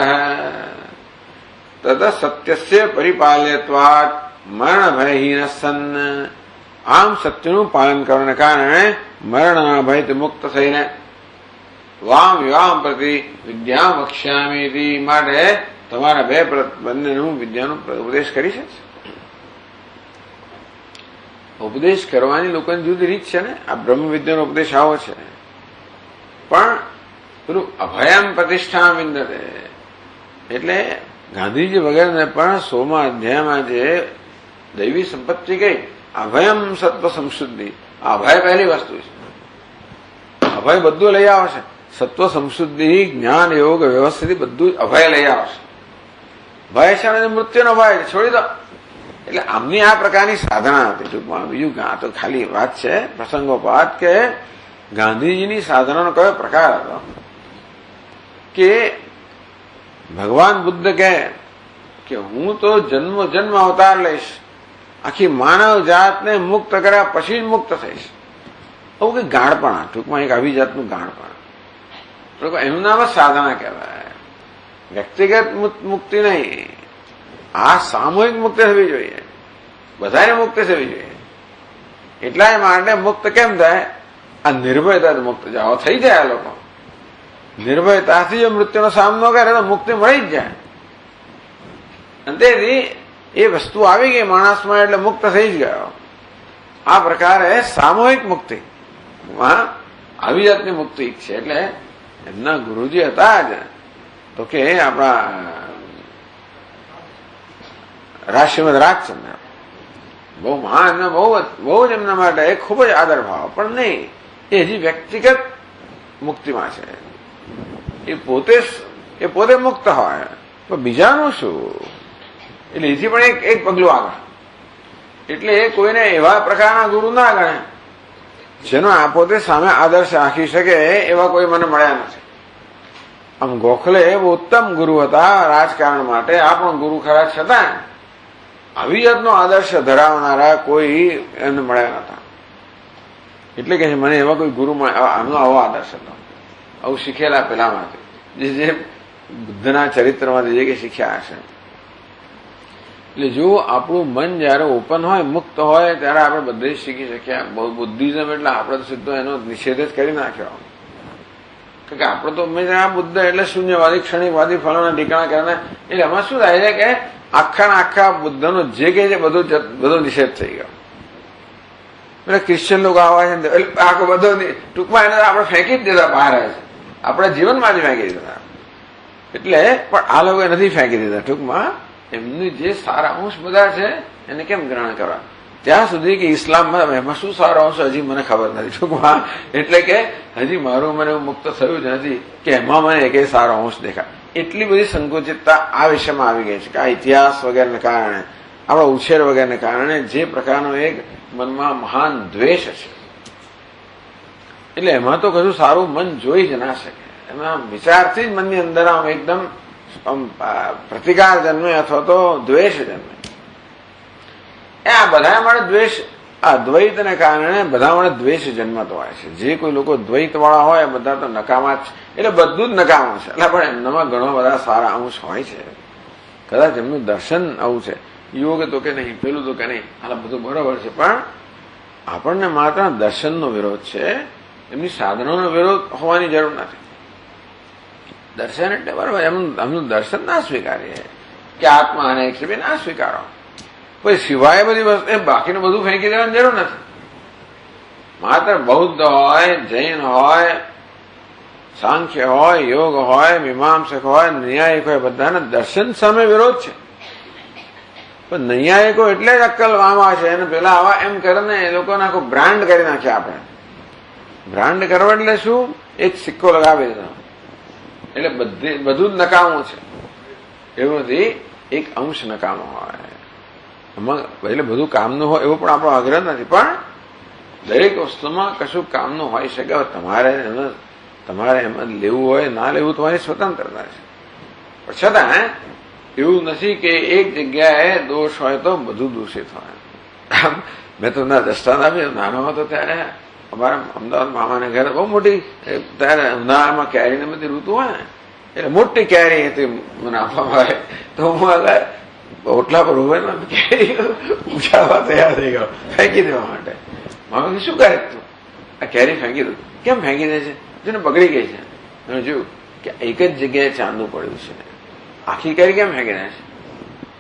તદ સત્યસ્ય પરિપાલ્યત્વાત મરણ ભયહીન સન્ન. આમ સત્યનું પાલન કરવાને કારણે મરણના ભયથી મુક્ત થઈને વામ વિવામ પ્રતિ વિદ્યા વક્ષ્યામી માટે તમારા બંનેનું વિદ્યાનું ઉપદેશ કરી છે. ઉપદેશ કરવાની લોકોની જુદી રીત છે ને. આ બ્રહ્મ વિદ્યાનો ઉપદેશ આવો છે. પણ પેલું અભયમ પ્રતિષ્ઠા વિંદતે એટલે ગાંધીજી વગેરેને પણ 16મા અધ્યાયમાં જે દૈવી સંપત્તિ કઈ અભયમ સત્વ સંશુદ્ધિ. આ અભય પહેલી વસ્તુ છે. અભય બધું લઈ આવશે. સત્વ સંશુદ્ધિ, જ્ઞાન, યોગ, વ્યવસ્થિત બધું અભય લઈ આવશે. ભય છે મૃત્યુનો ભય છોડી દો. એટલે આમની આ પ્રકારની સાધના હતી. ટૂંકમાં બીજું આ તો ખાલી વાત છે પ્રસંગોપાત કે ગાંધીજીની સાધનાનો કયો પ્રકાર હતો કે ભગવાન બુદ્ધ કહે કે હું તો જન્મ અવતાર લઈશ, આખી માનવ જાતને મુક્ત કર્યા પછી જ મુક્ત થઈશ. આવું કઈ ગાઢપણા, ટૂંકમાં એક આવી જાતનું ગાઢપણા. એનું નામ જ સાધના કહેવાય. વ્યક્તિગત મુક્તિ નહીં, આ સામૂહિક મુક્તિ થવી જોઈએ. બધાને મુક્તિ થવી જોઈએ. એટલા માટે મુક્ત કેમ થાય? આ નિર્ભયતા મુક્ત જાઓ થઈ જાય. આ લોકો નિર્ભયતાથી જો મૃત્યુનો સામનો કરે તો મુક્તિ મળી જ જાય. અને તેથી એ વસ્તુ આવી ગઈ માણસમાં એટલે મુક્ત થઈ જ ગયો. આ પ્રકારે સામૂહિક મુક્તિ આવી જાતની મુક્તિ છે. એટલે એમના ગુરુજી હતા જ તો કે આપણા શ્રીમદ રાજચંદ્ર બહુ મહાન, બહુ જ એમના માટે ખૂબ જ આદર ભાવ. પણ નહીં, એ હજી વ્યક્તિગત મુક્તિમાં છે. એ પોતે મુક્ત હોય પણ બીજાનું શું? એટલે એથી પણ એક પગલું આગળ. એટલે એ કોઈને એવા પ્રકારના ગુરુ ના ગણે જેનો આ પોતે સામે આદર્શ રાખી શકે એવા કોઈ મને મળ્યા નથી. આમ ગોખલે બહુ ઉત્તમ ગુરુ હતા રાજકારણ માટે, આ પણ ગુરુ ખરા, છતાં આવી જાતનો આદર્શ ધરાવનારા કોઈ એમને મળ્યા નતા. એટલે કે મને એવા કોઈ ગુરુ આનો આવો આદર્શ હતો, આવું શીખેલા પેલામાંથી જે બુદ્ધના ચરિત્રમાંથી જે કે શીખ્યા હશે. એટલે જો આપણું મન જયારે ઓપન હોય, મુક્ત હોય, ત્યારે આપણે બધે શીખી શક્યા. બહુ બુદ્ધિઝમ એટલે આપણે તો સીધો એનો નિષેધ જ કરી નાખ્યો. કે આપણે તો હંમેશા બુદ્ધ એટલે શૂન્યવાદી, ક્ષણિકવાદી, ફલાણા ઠીકાણા કરે. એટલે એમાં શું થાય છે કે આખા બુદ્ધનો જે કહે છે બધો નિષેધ થઈ ગયો. એટલે ક્રિશ્ચિયન લોકો આવા છે એટલે આખો બધો ટૂંકમાં એને આપણે ફેંકી જ દેતા બહાર આવે છે. આપણા જીવનમાંથી ફેંકી દેતા. એટલે પણ આ લોકોએ નથી ફેંકી દીધા. ટૂંકમાં એમની જે સારા અંશ બધા છે એને કેમ ગ્રહણ કરવા, ત્યાં સુધી કે ઇસ્લામમાં એમાં શું સારો અંશ હજી મને ખબર નથી. ટૂંકમાં એટલે કે હજી મારું મને મુક્ત થયું જ નથી કે એમાં મને એક સારો અંશ દેખાય. એટલી બધી સંકુચિતતા આ વિષયમાં આવી ગઈ છે કે આ ઇતિહાસ વગેરેને કારણે, આપણા ઉછેર વગેરેને કારણે જે પ્રકારનો એક મનમાં મહાન દ્વેષ છે, એટલે એમાં તો કશું સારું મન જોઈ જ ના શકે. એમાં વિચારથી જ મનની અંદર આમ એકદમ પ્રતિકાર જન્મે અથવા તો દ્વેષ જન્મે. આ બધા માટે દ્વેષ, આ દ્વૈતને કારણે બધા માટે દ્વેષ જન્મતો હોય છે. જે કોઈ લોકો દ્વૈત વાળા હોય બધા તો નકામા જ, એટલે બધું જ નકામું છે. એટલે પણ એમનામાં ઘણો બધા સારા અંશ હોય છે. કદાચ એમનું દર્શન આવું છે, યોગ તો કે નહીં, પેલું તો કે નહીં, આ બધું બરોબર છે, પણ આપણને માત્ર દર્શનનો વિરોધ છે, એમની સાધનોનો વિરોધ હોવાની જરૂર નથી. દર્શન એટલે બરાબર એમનું દર્શન ના સ્વીકારીએ કે આત્મા અનેક છે, ના સ્વીકારો. પછી સિવાય બધી વસ્તુ બાકીનું બધું ફેંકી દેવાની જરૂર નથી. માત્ર બૌદ્ધ હોય, જૈન હોય, સાંખ્ય હોય, યોગ હોય, મીમાંસક હોય, ન્યાયિક હોય, બધાના દર્શન સામે વિરોધ છે. પણ નૈયાયિકો એટલે જ અક્કલ આમાં છે, અને પેલા આવા એમ કરે ને એ લોકોને આખું બ્રાન્ડ કરી નાખ્યા. આપણે બ્રાન્ડ કરવા એટલે શું, એક સિક્કો લગાવી દીધો એટલે બધું જ નકામું છે. એવું નથી, એક અંશ નકામો હોય. એટલે બધું કામનું હોય એવો પણ આપણો આગ્રહ નથી, પણ દરેક વસ્તુમાં કશું કામનું હોઈ શકે. તમારે એમાં લેવું હોય ના લેવું તમારી સ્વતંત્રતા છે. પણ છતાં એવું નથી કે એક જગ્યાએ દોષ હોય તો બધું દૂષિત હોય. મેં તો ના દ્રષ્ટાંત આપ્યું. નાનો હતો ત્યારે અમારા અમદાવાદ મામાને ઘરે બહુ મોટી, ત્યારે ઉનાળામાં કેરીને બધી ઋતુ હોય ને, એટલે મોટી કેરી હતી મને આપવામાં આવે. તો હું ઓટલા પર ઉભો કેરી ઉછાળવા તૈયાર થઈ ગયો ફેંકી દેવા માટે. મામા શું કરે તું, આ કેરી ફેંકી દઉં. કેમ ફેંકી દે છે, જેને બગડી ગઈ છે. મેં જોયું કે એક જ જગ્યાએ ચાંદું પડ્યું છે, આખી કેરી કેમ ફેંકી દે છે,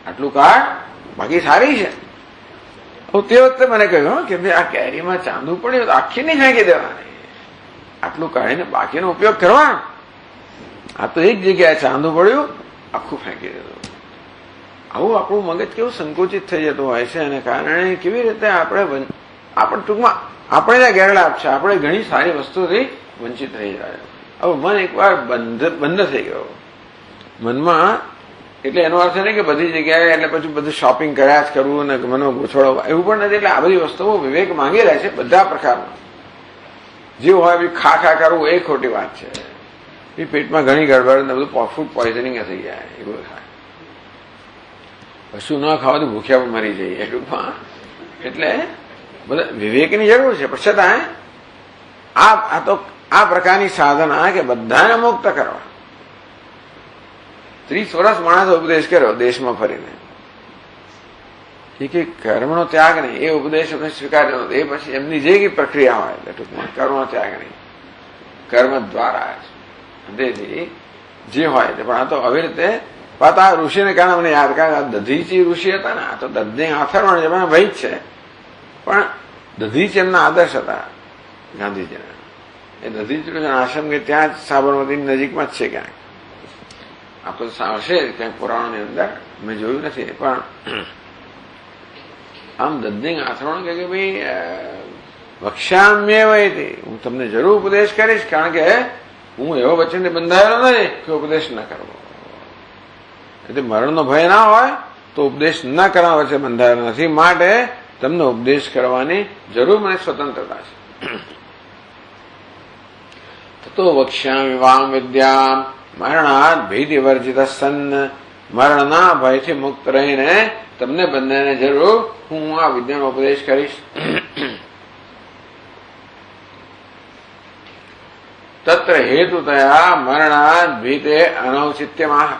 આટલું કાઢ, બાકી સારી છે. તે વખતે મને કહ્યું કે ભાઈ આ કેરીમાં ચાંદું પડ્યું તો આખી નહીં ફેંકી દેવાની, આટલું કાઢીને બાકીનો ઉપયોગ કરવાનો. આ તો એક જગ્યાએ ચાંદું પડ્યું આખું ફેંકી દીધું. આવું આપણું મગજ કેવું સંકુચિત થઈ જતું હોય છે, અને કારણે કેવી રીતે આપણે ટૂંકમાં આપણે ત્યાં ગેરલાભ છે, આપણે ઘણી સારી વસ્તુથી વંચિત રહી જાય. હવે મન એકવાર બંધ થઈ ગયો મનમાં, એટલે એનો અર્થ નહીં કે બધી જગ્યાએ એટલે પછી બધું શોપિંગ કર્યા જ કરવું ને મનો ગોછડો, એવું પણ નથી. એટલે આ બધી વસ્તુઓ વિવેક માંગી રહે છે બધા પ્રકારના. જે હોય બી ખા કરવું એ ખોટી વાત છે. એ પેટમાં ઘણી ગડબડ ને બધું ફૂડ પોઈઝનિંગ થઈ જાય. એવું થાય. કશું ન ખાવાથી ભૂખ્યા પણ મરી જઈએ ટૂંકમાં. એટલે બધા વિવેકની જરૂર છે. પણ છતાં આ પ્રકારની સાધના કે બધાને મુક્ત કરવા. 30 વર્ષ માણસે ઉપદેશ કર્યો દેશમાં ફરીને, કે કર્મનો ત્યાગ નહીં, એ ઉપદેશ એમને સ્વીકાર્યો નથી. એ પછી એમની જે કઈ પ્રક્રિયા હોય એટલે ટૂંકમાં કર્મનો ત્યાગ નહીં, કર્મ દ્વારા તેથી જે હોય તે. પણ આ તો આવી રીતે આ ઋષિને કારણે મને યાદ કરે, દધીચી ઋષિ હતા ને, આ તો દધની આથરવણ જમાના ભાઈ જ છે, પણ દધીચી એમના આદર્શ હતા ગાંધીજીના. એ દધીચી આશ્રમ કે ત્યાં જ સાબરમતીની નજીકમાં જ છે ક્યાંક. આપણે હશે ક્યાંક પુરાણોની અંદર, મેં જોયું નથી. પણ આમ દધની આથરવણ કે ભાઈ વક્ષ્યામ્ય વયથી, હું તમને જરૂર ઉપદેશ કરીશ, કારણ કે હું એવો વચનથી બંધાયેલો નથી કે ઉપદેશ ન કરવો. એટલે મરણનો ભય ના હોય તો ઉપદેશ ન કરવા વચ્ચે બંધાયેલો નથી. માટે તમને ઉપદેશ કરવાની જરૂર મને સ્વતંત્રતા છે. તો વક્ષ્યામિ વામ વિદ્યામ મરણાદ ભીતિ વર્જિત સન્ન, મરણના ભયથી મુક્ત રહીને તમને બંનેને જરૂર હું આ વિદ્યાનો ઉપદેશ કરીશ. તત્ર હેતુતયા મરણાદ ભીતે અનૌચિત્યમાહ.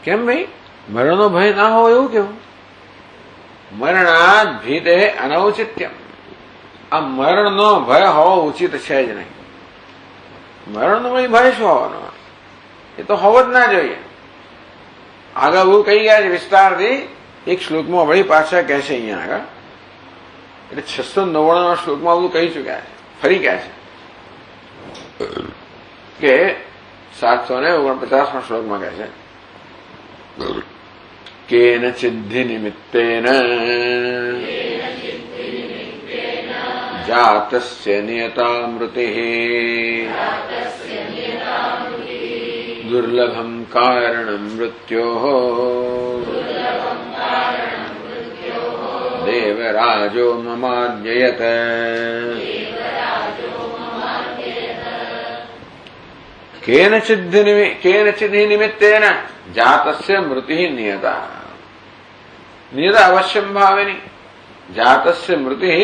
કેમ ભાઈ મરણનો ભય ના હોય એવું કેવું? મરણાદ ભીતે અનૌચિત્યમ. આ મરણનો ભય હોવો ઉચિત છે જ નહીં. મરણનો ભય શું હોવાનો? એ તો હોવો જ ના જોઈએ. આગળ બહુ કહી ગયા છે વિસ્તારથી. એક શ્લોકમાં વળી પાછા કહે છે અહીંયા આગળ, એટલે 699 શ્લોકમાં બધું કહી ચુક્યા છે, ફરી કહે છે કે 749 શ્લોકમાં કહે છે કેન સિદ્ધિ નિમિત્તેન જાતસ્ય નિયતા મૃતિઃ દુર્લભમ કારણમ મૃત્યોઃ દેવરાજો મમાદ્યયત. કેનચિદ નિમિત્તેન જાતસ્ય મૃતિઃ નિયતા. નિયતા અવશ્યમ ભાવિની. જાતસ્ય મૃતિઃ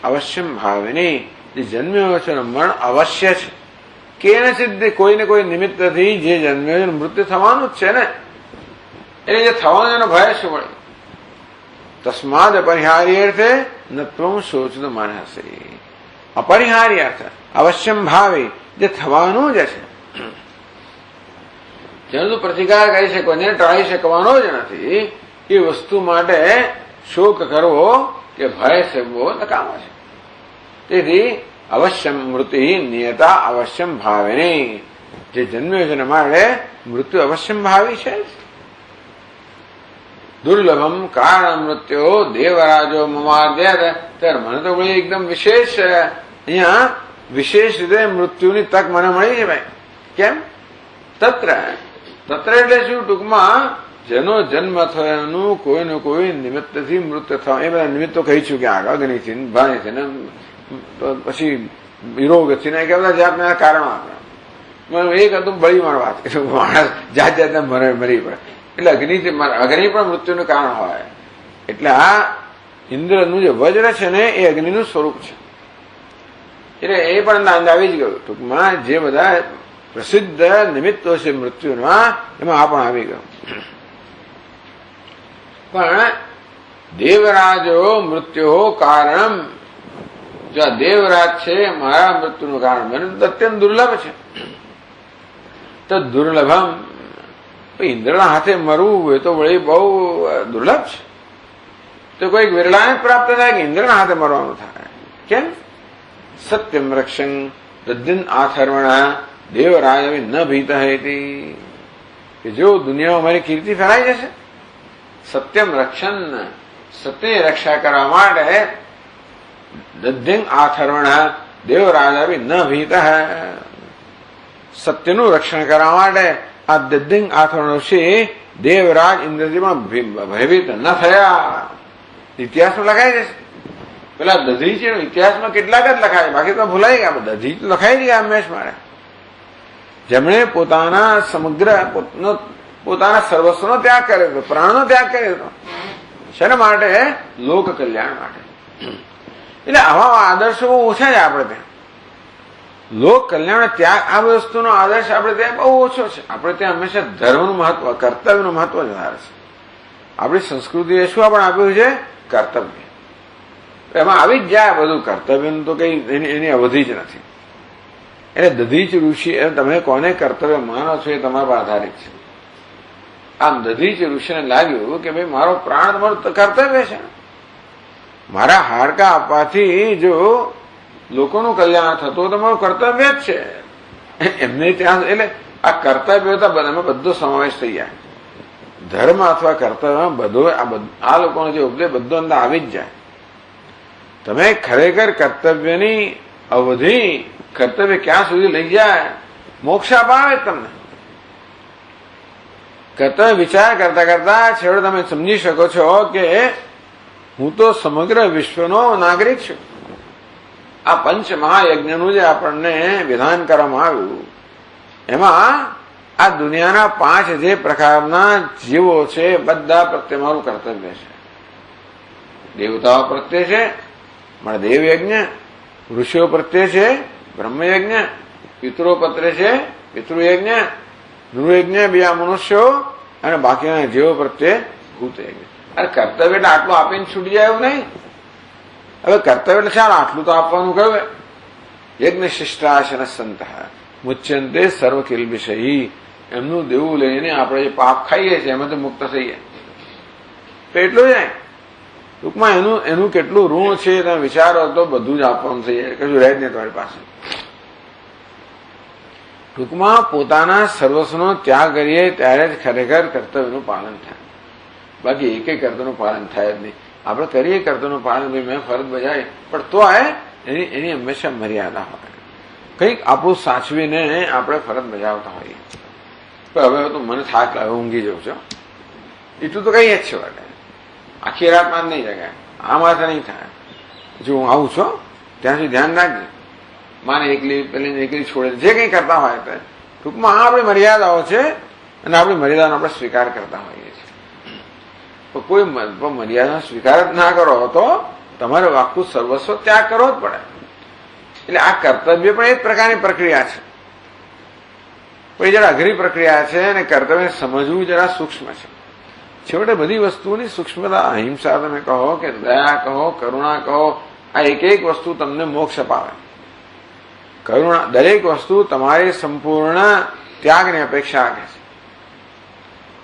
અવશ્યમ ભાવિની. જે જન્મ્યો છે મરણ અવશ્ય છે. કેનચિદ કોઈને કોઈ નિમિત્તથી જે જન્મ્યો છે મૃત્યુ થવાનું જ છે ને. એટલે જે થવાનો એનો ભય શું મળે. તસ્માદ અપરિહાર્યર્થે નત્વમ શોચિત માનસી. અપરિહાર્ય અર્થ અવશ્યમ ભાવે જે થવાનું જ છે. જેનો તું પ્રતિકાર કરી શકો ને ટાળી શકવાનો જ નથી એ વસ્તુ માટે શોક કરવો કે ભય સેવવો નકામો છે. તેથી અવશ્યમ મૃત્યુ નિયતા અવશ્યમ ભાવિની. જે જન્મ્યો છે માટે મૃત્યુ અવશ્યમ ભાવી છે. દુર્લભમ કારણ મૃત્યુ દેવરાજો મમાદ્યત. ત્યારે મને તો ભાઈ એકદમ વિશેષ અહીંયા વિશેષ રીતે મૃત્યુની તક મને મળી છે ભાઈ. કેમ? તત્ર એટલે શું? ટૂંકમાં જેનો જન્મ થયાનું કોઈને કોઈ નિમિત્તથી મૃત્યુ થવા એ બધા નિમિત્તો કહી છું કે અગ્નિથી ભાણીથી ને પછી રોગથી ને કે બધા જાતના કારણો આપણા. એક હતું બળીમાં વાત માણસ જાત જાતના મરી પડે એટલે અગ્નિ પણ મૃત્યુનું કારણ હોય. એટલે આ ઇન્દ્રનું જે વજ્ર છે ને એ અગ્નિનું સ્વરૂપ છે. એટલે એ પણ અંદાજ જ ગયું. ટૂંકમાં જે બધા પ્રસિદ્ધ નિમિત્તો છે મૃત્યુના એમાં આ પણ આવી ગયું. પણ દેવરાજો મૃત્યુ કારણ. જો આ દેવરાજ છે મારા મૃત્યુનું કારણ બને તો અત્યંત દુર્લભ છે. તો દુર્લભમ ઇન્દ્રના હાથે મરવું એ તો વળી બહુ દુર્લભ છે. તો કોઈક વિરલાને પ્રાપ્ત થાય કે ઇન્દ્રના હાથે મરવાનું થાય. કેમ? સત્યમ રક્ષણ તદ્દિન આથર્વણા દેવરાજ ન ભીત હતી. કે જો દુનિયામાં મારી કીર્તિ ફેલાઈ જશે સત્યમ રક્ષણ સત્યની રક્ષા કરવા માટે દદ્ધિંગ આથર્વણા દેવરાજ ન ભીત. સત્યનું રક્ષણ કરવા માટે આ દદ્ધિંગ આથર્વણ છે દેવરાજ ઇન્દ્રજીમાં ભયભીત ન થયા. ઇતિહાસમાં લખાઈ જશે. પેલા દધીચી ઇતિહાસમાં કેટલાક જ લખાય બાકી તો ભૂલાઈ ગયા. દધી લખાઈ ગયા હંમેશ મારે. જેમણે પોતાના સમગ્ર પોતાના સર્વસ્વનો ત્યાગ કર્યો હતો પ્રાણનો ત્યાગ કર્યો હતો શેના માટે? લોક કલ્યાણ માટે. એટલે આવા આદર્શો બહુ ઓછા છે આપણે ત્યાં. લોક કલ્યાણ ત્યાગ આ વસ્તુનો આદર્શ આપણે ત્યાં બહુ ઓછો છે. આપણે ત્યાં હંમેશા ધર્મનું મહત્વ કર્તવ્યનું મહત્વ જ વધારે છે. આપણી સંસ્કૃતિએ શું આપણે આપ્યું છે? કર્તવ્ય. એમાં આવી જ જાય બધું. કર્તવ્યનું તો કઈ એની અવધિ જ નથી. એટલે દધીચ ઋષિ તમે કોને કર્તવ્ય માનો છો એ તમારા પર આધારિત છે. આમ દધીચ ઋષિને લાગ્યું કે ભાઈ મારો પ્રાણ તમારું કર્તવ્ય છે. મારા હાડકા આપવાથી જો લોકોનું કલ્યાણ થતું તમારું કર્તવ્ય જ છે. એમને ત્યાં એટલે આ કર્તવ્ય હતા એમાં બધો સમાવેશ થઈ જાય. ધર્મ અથવા કર્તવ્યમાં બધો આ લોકોનો જે ઉપદેશ બધો અંદર આવી જ જાય. તમે ખરેખર કર્તવ્યની અવધિ કર્તવ્ય ક્યાં સુધી લઈ જાય મોક્ષ અપાવે તમને. કર્તવ્ય વિચાર કરતા કરતા છેવટે તમે સમજી શકો છો કે હું તો સમગ્ર વિશ્વનો નાગરિક છું. આ પંચ મહાયજ્ઞનું જે આપણને વિધાન કરવામાં આવ્યું એમાં આ દુનિયાના 5 જે પ્રકારના જીવો છે બધા પ્રત્યે મારું કર્તવ્ય છે. દેવતાઓ પ્રત્યે છે મારા દેવયજ્ઞ, ઋષિઓ પ્રત્યે છે બ્રહ્મયજ્ઞ, પિતરો પ્રત્યે છે પિતૃયજ્ઞ, નૃયજ્ઞ બીજા મનુષ્યો અને બાકીના જીવો પ્રત્યે ભૂતયજ્ઞ. અરે કર્તવ્ય એટલે આટલું આપીને છૂટી જાય એવું નહીં. હવે કર્તવ્ય એટલે ચાલો આટલું તો આપવાનું કહ્યું. યજ્ઞ શિષ્ટાશન સંત મુચ્યંતે સર્વ કિલ્બિષય. એમનું દેવું લઈને આપણે જે પાપ ખાઈએ છીએ એમાંથી મુક્ત થઈએ તો એટલું જાય. ટૂંકમાં એનું કેટલું ઋણ છે તમે વિચારો તો બધું જ આપવાનું થઈ જાય. કશું રહે જ નહીં તમારી પાસે. ટૂંકમાં પોતાના સર્વસ્વનો ત્યાગ કરીએ ત્યારે જ ખરેખર કર્તવ્યનું પાલન થાય. બાકી એકેય કર્તવ્યનું પાલન થાય જ નહીં. આપણે કરીએ કર્તવ્યનું પાલન, મેં ફરજ બજાવી, પણ તો એની હંમેશા મર્યાદા હોય. કંઈક આપણું સાચવીને આપણે ફરજ બજાવતા હોઈએ. પણ હવે તો મને થાક લાગે, ઊંઘી જાઉં છું, એટલું તો કઈ જ છે વાટે. આખી રાતમાં જ નહીં જગાય, આ માથે નહીં થાય. જો હું આવું છું ત્યાં સુધી ધ્યાન રાખજે. માને એકલી છોડે જે કંઈ કરતા હોય તે ટૂંકમાં આ આપણી મર્યાદાઓ છે અને આપણી મર્યાદાનો આપણે સ્વીકાર કરતા હોઈએ છીએ. તો કોઈ મર્યાદાનો સ્વીકાર જ ના કરો તો તમારે આખું સર્વસ્વ ત્યાગ કરવો જ પડે. એટલે આ કર્તવ્ય પણ એ જ પ્રકારની પ્રક્રિયા છે, પણ એ જરા અઘરી પ્રક્રિયા છે અને કર્તવ્ય સમજવું જરા સૂક્ષ્મ છે. છેવટે બધી વસ્તુની સૂક્ષ્મતા, અહિંસા તમે કહો કે દયા કહો, કરુણા કહો, આ એક એક વસ્તુ તમને મોક્ષ અપાવે. કરુણા, દરેક વસ્તુ તમારી સંપૂર્ણ ત્યાગની અપેક્ષા રાખે છે.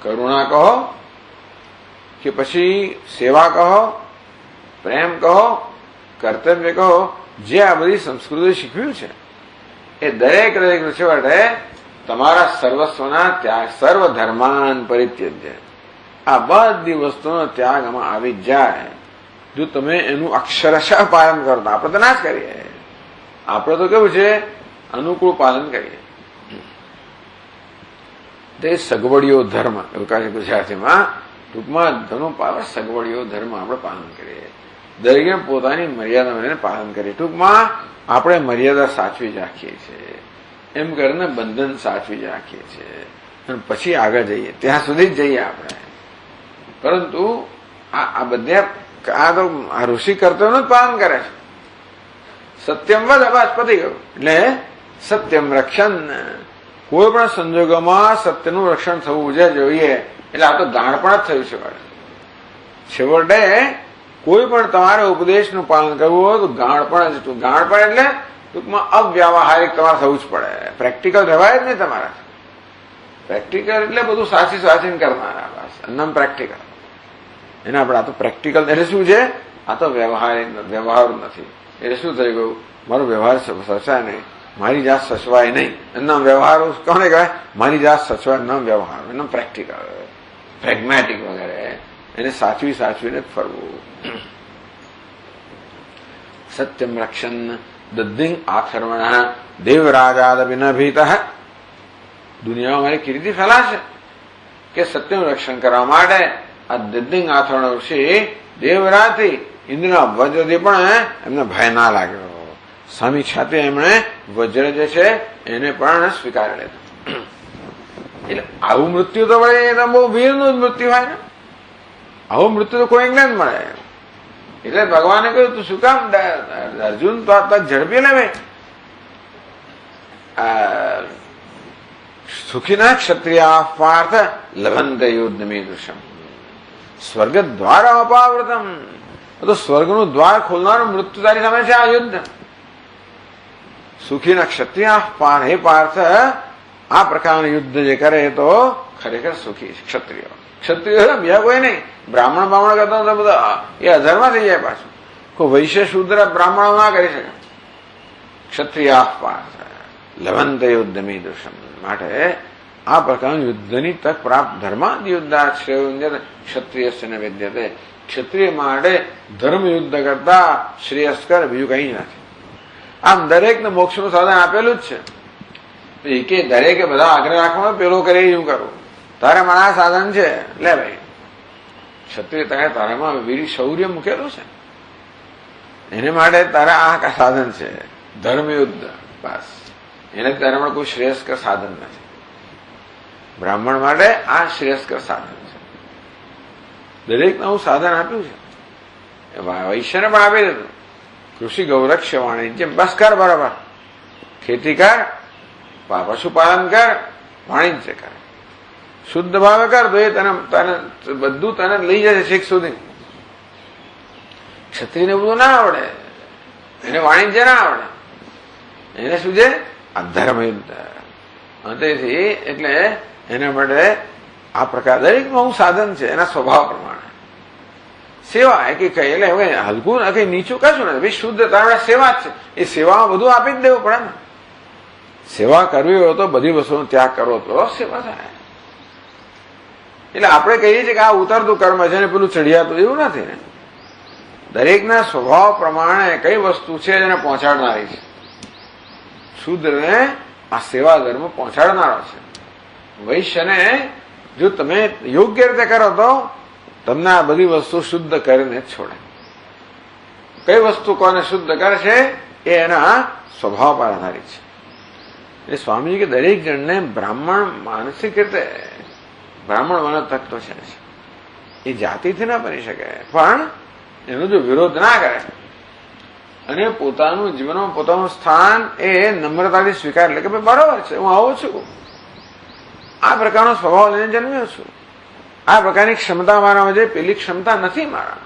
કરુણા કહો કે પછી સેવા કહો, પ્રેમ કહો, કર્તવ્ય કહો, જે આ બધી સંસ્કૃતિ શીખવ્યું છે એ દરેક છેવટે તમારા સર્વસ્વના ત્યાગ, સર્વ ધર્માન પરિત્યજ્ય, આ બધી વસ્તુનો ત્યાગ આમાં આવી જાય. જો તમે એનું અક્ષરશઃ પાલન કરો તો આપણે તો ના જ કરીએ. આપણે તો કેવું છે, અનુકૂળ પાલન કરીએ. તે સગવડીયો ધર્મ એવું કહે છે ગુજરાતીમાં. ટૂંકમાં ધનો પાવર સગવડીયો ધર્મ આપણે પાલન કરીએ. દરેકે પોતાની મર્યાદાને પાલન કરીએ. ટૂંકમાં આપણે મર્યાદા સાચવી જ રાખીએ છીએ, એમ કરીને બંધન સાચવી જ રાખીએ છીએ અને પછી આગળ જઈએ, ત્યાં સુધી જ જઈએ આપણે. પરંતુ આ બધા આ ઋષિ કર્તવ્યનું જ પાલન કરે છે. સત્યમ વદ અપાસ્પતિ કહ્યું એટલે સત્યમ રક્ષણ. કોઈ પણ સંજોગોમાં સત્યનું રક્ષણ થવું જોઈએ. એટલે આ તો ગાણપણ જ થયું છે. છેવટે કોઈ પણ તમારે ઉપદેશનું પાલન કરવું હોય તો ગાણપણ જ. ગાણપણ એટલે ટૂંકમાં અવ્યાવહારિક તમારે થવું જ પડે. પ્રેક્ટિકલ રહેવાય જ નહીં તમારા. પ્રેક્ટિકલ એટલે બધું સાચીને કરનારા, બસ એમનામ પ્રેક્ટિકલ. એને આપણે આ તો પ્રેક્ટિકલ એટલે શું છે, આ તો વ્યવહાર નથી. એટલે શું થઈ ગયું, મારો વ્યવહાર સચવાય નહીં, મારી જાત સચવાય નહીં, એમના વ્યવહાર કોને કહેવાય, મારી જાત સચવાય, એમના વ્યવહાર, એમના પ્રેક્ટિકલ, પ્રેગ્મેટિક વગેરે. એને સાચવીને ફરવું. સત્યમ રક્ષણ દદ્ધિ આથર્વણ દેવરાજાદપિ ન ભીત. દુનિયામાં મારી કીર્તિ ફેલાશે કે સત્યનું રક્ષણ કરવા માટે આ દદ્ધિ આથર્વણ ઋષિ દેવરાજથી ઇન્દ્રના વજ્રથી પણ એમને ભય ના લાગ્યો. સમીક્ષાથી એમણે વજ્ર જે છે એને પણ સ્વીકારી લીધું. એટલે આવું મૃત્યુ તો વળે બહુ વીરનું જ મૃત્યુ હોય ને. આવું મૃત્યુ તો કોઈ જ મળે. એટલે ભગવાને કહ્યું તું શું કામ અર્જુન તો આ ઝડપી લે ભાઈ. સુખીના ક્ષત્રિયા પાર્થ લભંત યુદ્ધ મીદૃશમ સ્વર્ગ દ્વાર અપાવૃતમ. તો સ્વર્ગનું દ્વાર ખોલનારું મૃત્યુ તારી સામે છે આ યુદ્ધ. સુખીના ક્ષત્રિયા પાર્થ, હે પાર્થ, આ પ્રકારનું યુદ્ધ જે કરે તો ખરેખર સુખી ક્ષત્રિયો. ક્ષત્રિયો બીજા કોઈ નહીં. બ્રાહ્મણ કરતા બધા એ અધર્માં થઈ જાય. પાછું કોઈ વૈશ્ય શૂદ્ર બ્રાહ્મણો ના કરી શકે. ક્ષત્રિયા પાર્થ લવંત યુદ્ધ મીદૃશમ. માટે આ પ્રકારનું યુદ્ધની તક પ્રાપ્ત ધર્માદ યુદ્ધાત શ્રેય ક્ષત્રિય વિદ્યતે. ક્ષત્રિય માટે ધર્મ યુદ્ધ કરતા શ્રેયસ્કર બીજું કઈ નથી. આમ દરેકને મોક્ષનું સાધન આપેલું જ છે. દરેકે બધા આગ્રહ રાખવાનો પેલો કરે હું કરું, તારે મારા સાધન છે લે ભાઈ. ક્ષત્રિય તારામાં વીર શૌર્ય મૂકેલું છે, એને માટે તારા આ સાધન છે ધર્મયુદ્ધ. બસ એને તારા માટે કોઈ શ્રેયસ્કર સાધન નથી. બ્રાહ્મણ માટે આ શ્રેયસ્કર સાધન છે. દરેકને હું સાધન આપ્યું છે. વૈશ્યને પણ આપી દીધું. કૃષિ ગૌરક્ષ વાણિજ્ય, બસ કર બરાબર. ખેતી કર, પશુપાલન કર, વાણિજ્ય કર, શુદ્ધ ભાવે કર તો એ તને બધું તને લઈ જશે શીખ સુધી. ક્ષત્રિયને બધું ના આવડે, એને વાણિજ્ય ના આવડે. એને શું છે આ ધર્મયુદ્ધ. તેથી એટલે એના માટે આ પ્રકાર દરેકમાં હું સાધન છે એના સ્વભાવ પ્રમાણે. સેવા કે કઈ એટલે હવે હલકું કઈ નીચું કશું નથી ભાઈ. શુદ્ધ તારા સેવા જ છે. એ સેવામાં બધું આપી જ દેવું પડે ને. સેવા કરવી હોય તો બધી વસ્તુનો ત્યાગ કરવો તો સેવા થાય. એટલે આપણે કહીએ છીએ કે આ ઉતરતું કર્મ છે ને પેલું ચડિયાતું, એવું નથી ને. દરેકના સ્વભાવ પ્રમાણે કઈ વસ્તુ છે જેને પહોંચાડનારી છે. શુદ્રને આ સેવા ધર્મ પહોંચાડનારો છે. વૈશ્યને જો તમે યોગ્ય રીતે કરો તો તમને આ બધી વસ્તુ શુદ્ધ કરીને જ છોડે. કઈ વસ્તુ કોને શુદ્ધ કરે છે એ એના સ્વભાવ પર આધારિત છે. એટલે સ્વામીજી કે દરેક જણને બ્રાહ્મણ માનસિક રીતે બ્રાહ્મણ મને તત્વ છે એ જાતિથી ના બની શકે, પણ એનો જો વિરોધ ના કરે અને પોતાનું જીવનમાં પોતાનું સ્થાન એ નમ્રતાથી સ્વીકાર લે કે ભાઈ બરોબર છે, હું આવું છું, આ પ્રકારનો સ્વભાવ લઈને જન્મ્યો છું, આ પ્રકારની ક્ષમતા મારામાં છે, પેલી ક્ષમતા નથી મારા,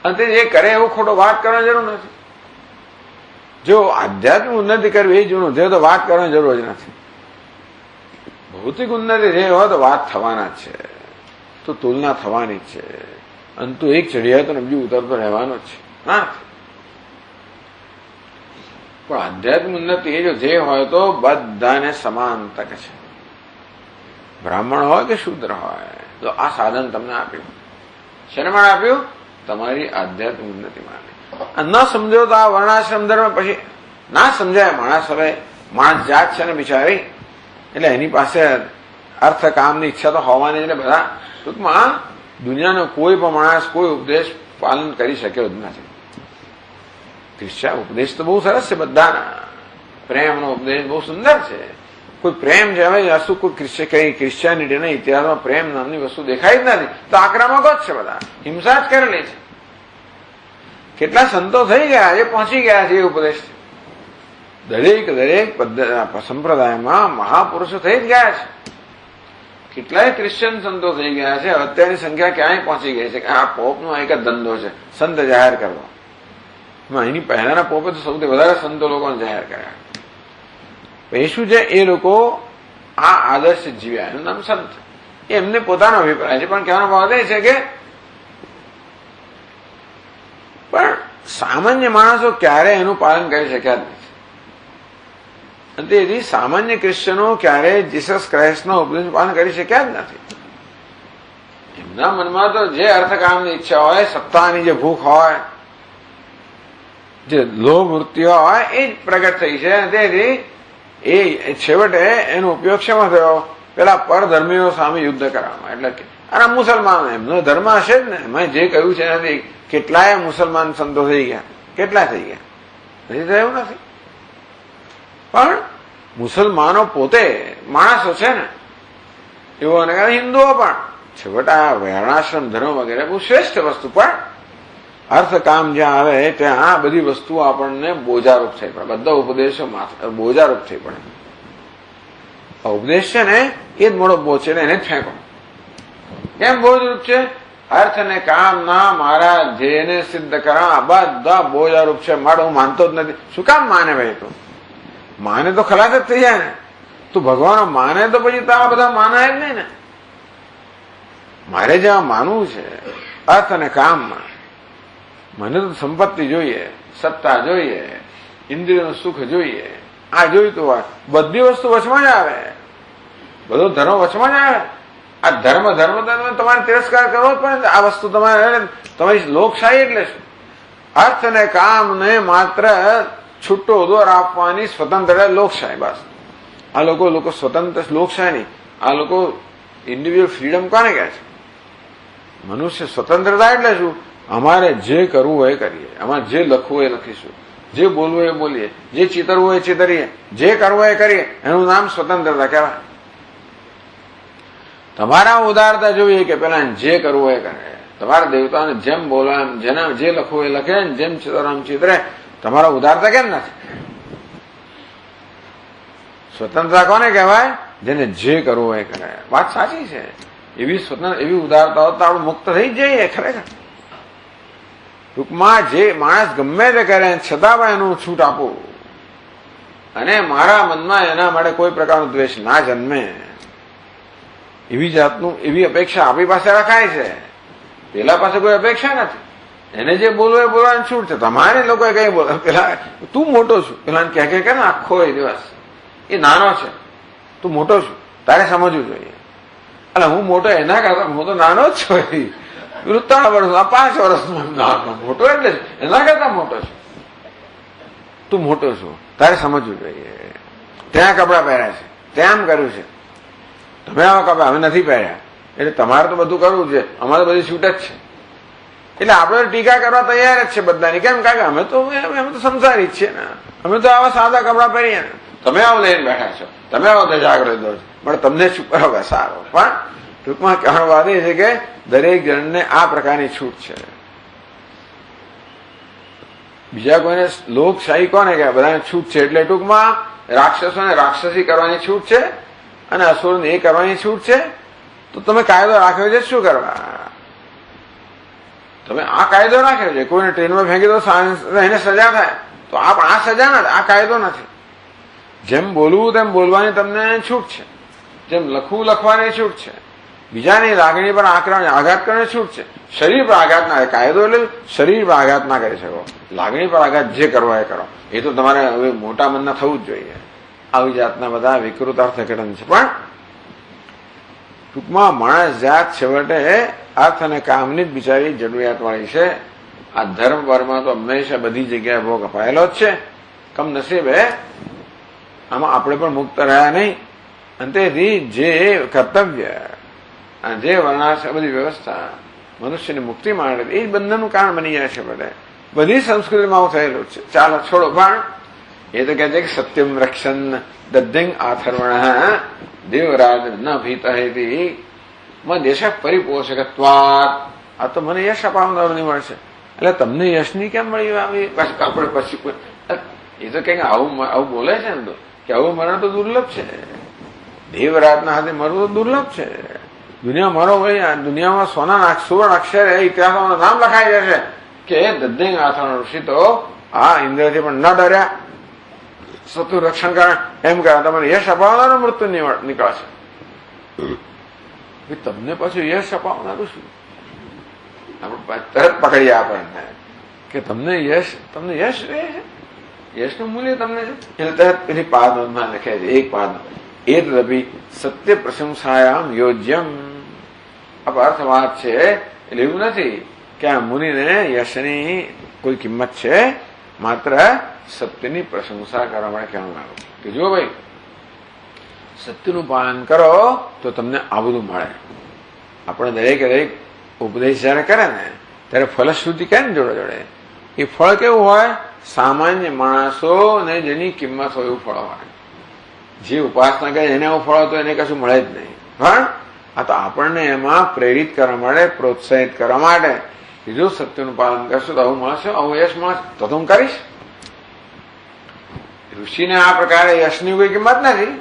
અને તે જે કરે એવું ખોટો વાત કરવાની જરૂર નથી. જો આધ્યાત્મિક ઉન્નતિ કરવી એ જૂનું છે તો વાત કરવાની જરૂર જ નથી. ભૌતિક ઉન્નતિ જે હોય તો વાત થવાના જ છે, તો તુલના થવાની જ છે, અને તું એક ચડિયાતો ને બીજું ઉતરતો રહેવાનો જ છે ના. પણ આધ્યાત્મિક ઉન્નતિ એ જો જે હોય તો બધાને સમાન તક છે. બ્રાહ્મણ હોય કે શુદ્ર હોય, તો આ સાધન તમને આપ્યું. શેને માટે આપ્યું? તમારી આધ્યાત્મિક ઉન્નતિ માટે. ન સમજો તો આ વર્ણાશ્રમ ધર્મ પછી ના સમજાય. માણસ જાત છે ને બિચારી, એટલે એની પાસે અર્થ કામની ઈચ્છા તો હોવાની, એટલે બધા ટૂંકમાં દુનિયાનો કોઈ પણ માણસ કોઈ ઉપદેશ પાલન કરી શક્યો જ નથી. ક્રિશ્ચન ઉપદેશ તો બહુ સરસ છે, બધાના પ્રેમનો ઉપદેશ બહુ સુંદર છે. કોઈ પ્રેમ છે, હવે શું કોઈ ક્રિશ્ચિયાનિટીના ઇતિહાસમાં પ્રેમ નામની વસ્તુ દેખાય જ નથી. તો આક્રમકો જ છે, બધા હિંસા જ કરેલી છે. કેટલા સંતો થઈ ગયા, એ પહોંચી ગયા છે એ ઉપદેશ. દરેક સંપ્રદાયમાં મહાપુરુષો થઈ જ ગયા છે. કેટલાય ક્રિશ્ચિયન સંતો થઈ ગયા છે. અત્યારની સંખ્યા ક્યાંય પહોંચી ગઈ છે કે આ પોપનો એક જ ધંધો છે, સંત જાહેર કરવો. એની પહેલાના પોપે તો સૌથી વધારે સંતો લોકોને જાહેર કર્યા. એ શું છે, એ લોકો આ આદર્શ જીવ્યા, એનું નામ સંત. એમને પોતાનો અભિપ્રાય છે, પણ કહેવાનો ભાવ એ છે કે પણ સામાન્ય માણસો ક્યારે એનું પાલન કરી શક્યા જ નથી. અને તેથી સામાન્ય ક્રિશ્ચનો ક્યારે જીસસ ક્રાઇસ્ટનો ઉપદેશ પાલન કરી શક્યા જ નથી. એમના મનમાં તો જે અર્થકામની ઈચ્છા હોય, સત્તાની જે ભૂખ હોય, જે લોભ વૃત્તિ હોય, એ જ પ્રગટ થઈ છે. તેથી એ છેવટે એનો ઉપયોગ શેમાં થયો? પેલા પરધર્મીઓ સામે યુદ્ધ કરવામાં. એટલે કે અને મુસલમાનો એમનો ધર્મ હશે જ ને. મેં જે કહ્યું છે એનાથી કેટલાય મુસલમાન સંતો થઈ ગયા, કેટલા થઈ ગયા? નથી થયું નથી. પણ મુસલમાનો પોતે માણસો છે ને, એવો અને હિન્દુઓ પણ છેવટે આ વર્ણાશ્રમ ધર્મ વગેરે બહુ શ્રેષ્ઠ વસ્તુ, પણ અર્થકામ જ્યાં આવે ત્યાં આ બધી વસ્તુઓ આપણને બોજારૂપ થઈ પડે. બધા ઉપદેશો બોજારૂપ થઈ પડે. ઉપદેશ છે ને એ જ મોડો બોજ છે, એને જ ફેંકો. કેમ બોજરૂપ છે? અર્થ અને કામ ના મારા જેને સિદ્ધ કરવા બધા બોજારૂપ છે. મારો હું માનતો જ નથી. શું કામ માને ભાઈ? તું માને તો ખલાસ જ થઈ જાય ને. તું ભગવાન માને તો પછી તો આ બધા માનાય જ નહીં ને. મારે જ્યાં માનવું છે અર્થ અને કામમાં, મને તો સંપત્તિ જોઈએ, સત્તા જોઈએ, ઇન્દ્રિયનું સુખ જોઈએ, આ જોઈતું હોય. બધી વસ્તુ વચમાં જ આવે, બધો ધર્મ વચમાં જ આવે. આ ધર્મ તમારે તિરસ્કાર કરવો જ પડે. આ વસ્તુ તમારી લોકશાહી એટલે શું? અર્થ અને કામને માત્ર છૂટો દોર આપવાની સ્વતંત્રતા લોકશાહી. બસ આ લોકો સ્વતંત્ર લોકશાહી નહીં, આ લોકો ઇન્ડિવિજ્યુઅલ ફ્રીડમ કોને કહે છે? મનુષ્ય સ્વતંત્રતા એટલે શું? અમારે જે કરવું હોય એ કરીએ, અમારે જે લખવું હોય એ લખીશું, જે બોલવું હોય એ બોલીએ, જે ચિતરવું હોય એ ચિતરીએ, જે કરવું હોય એ કરીએ. એનું નામ સ્વતંત્રતા કહેવાય. તમારા ઉદારતા જોઈએ કે પેલા જે કરવું હોય એ કરે. તમારા દેવતાને જેમ બોલવા, જેના જે લખવું હોય એ લખે, જેમ ચિતરવા ચિતરે. તમારા ઉદારતા કેમ નથી? સ્વતંત્રતા કોને કહેવાય? જેને જે કરવું હોય એ કરે. વાત સાચી છે. એવી સ્વતંત્ર એવી ઉદારતા હોત તો આપણે મુક્ત થઈ જ જઈએ ખરેખર. ટૂંકમાં જે માણસ ગમે તે કરે છતાં પણ એનું છૂટ આપવું, અને મારા મનમાં એના માટે કોઈ પ્રકારનો દ્વેષ ના જન્મે, એવી જાતનું એવી અપેક્ષા આપણી પાસે રખાય છે. પેલા પાસે કોઈ અપેક્ષા નથી. એને જે બોલવું એ બોલવાની છૂટ છે. તમારે લોકોએ કઈ બોલ, પેલા તું મોટો છું, પેલા કે ને આખો એ દિવસ એ નાનો છે, તું મોટો છું, તારે સમજવું જોઈએ. એટલે હું મોટો એના કરતા હું તો નાનો જ છું. 3 વર્ષ, 5 વર્ષનો મોટો એટલે એના કરતા મોટો છું. તું મોટો છું, તારે સમજવું જોઈએ. ત્યાં કપડાં પહેર્યા છે, ત્યાં આમ કર્યું છે, તમે આવા કપડા અમે નથી પહેર્યા, એટલે તમારે તો બધું કરવું છે, અમારે બધી છૂટ જ છે. એટલે આપણે ટીકા કરવા તૈયાર જ છે બધાની. કેમ? કારણ કે અમે તો સંસારી જ છીએ ને, અમે તો આવા સાદા કપડા પહેરીએ ને. તમે આવો લઈને બેઠા છો, તમે આવો તો જાગૃત દો છો, પણ તમને શું કરો સારો. પણ ટૂંકમાં કહેવાનો વાત એ છે કે દરેક જણને આ પ્રકારની છૂટ છે. બીજા કોઈને લોકશાહી કોને કે બધાને છૂટ છે, એટલે ટૂંકમાં રાક્ષસોને રાક્ષસી કરવાની છૂટ છે અને અસુરને એ કરવાની છૂટ છે. તો તમે કાયદો રાખ્યો છે શું કરવા? તમે આ કાયદો રાખ્યો છે, કોઈને ટ્રેનમાં ફેંકી દો એને સજા થાય, તો આ સજા નથી, આ કાયદો નથી. જેમ બોલવું તેમ બોલવાની તમને છૂટ છે, જેમ લખવું લખવાની છૂટ છે, બીજાની લાગણી પર આઘાત કરવાની છૂટ છે. શરીર પર આઘાત ના, કાયદો એટલે શરીર પર આઘાત ના કરી શકો, લાગણી પર આઘાત જે કરવા એ કરો. એ તો તમારે હવે મોટા મનના થવું જ જોઈએ. આવી જાતના બધા વિકૃત અર્થઘટન છે. પણ ટૂંકમાં માણસ જાત છેવટે અર્થ અને કામની જ બિચારી જરૂરિયાત વાળી છે. આ ધર્મ વર્મમાં તો હંમેશા બધી જગ્યાએ ભોગ અપાયેલો જ છે. કમનસીબે આમાં આપણે પણ મુક્ત રહ્યા નહીં. અને તેથી જે કર્તવ્ય અને જે વર્ણાશ્રમ બધી વ્યવસ્થા મનુષ્યની મુક્તિ માટે એ જ બંધનનું કારણ બની જાય છે. બધી સંસ્કૃતિમાં આવું થયેલું છે. ચાલો છોડો. પણ એ તો કહે છે કે સત્યમ રક્ષન દદ્ધિંગ આથર્વણ દેવરાજ ન ભીત દેશ પરિપોષકત્વાત. આ તો મને યશ અપાવનારું નહીં મળશે. એટલે તમને યશની કેમ મળી આવી? આપણે પછી એ તો કઈક આવું બોલે છે ને, કે આવું મરણ તો દુર્લભ છે. દેવરાજના હાથે મરવું તો દુર્લભ છે. દુનિયા મારો ભાઈ, દુનિયામાં સોના સુવર્ણ અક્ષરે ઇતિહાસોમાં નામ લખાઈ જશે કે દદ્ધિંગ આથર્વણ ઋષિ તો આ ઇન્દ્રથી પણ ન ડર્યા, શત્રુ રક્ષણ કરે એમ કરે, તમને યશ અપાવનારું મૃત્યુ નીકળશે. તમને પાછું યશ અપાવનારું શું? આપણે તરત પકડીએ આપણને કે તમને યશ રહે છે, યશનું મૂલ્ય તમને છે. એટલે તરત પેલી પાદમાં લખે છે, એક પાદ એ રવિ સત્ય પ્રશંસાયામ યોજ્યમ. આ અર્થવાદ છે. એટલે એવું નથી કે આ મુનિને યશની કોઈ કિંમત છે, માત્ર સત્યની પ્રશંસા કરવા માટે કહેવાનું લાગુ કે જો ભાઈ સત્યનું પાલન કરો તો તમને આ બધું મળે. આપણે દરેક ઉપદેશ જયારે કરે ને ત્યારે ફલશ્રુતિ કહે ને જોડે જોડે, એ ફળ કેવું હોય? સામાન્ય માણસોને જેની કિંમત હોય એવું ફળ હોય. જે ઉપાસના કરે એને એવું ફળ તો એને કશું મળે જ નહીં. પણ આ તો આપણને એમાં પ્રેરિત કરવા માટે, પ્રોત્સાહિત કરવા માટે જો સત્યનું પાલન કરશું તો આવું મળશે, આવું યશ મળશે, તો હું કરીશ. ઋષિને આ પ્રકારે યશની કોઈ કિંમત નથી.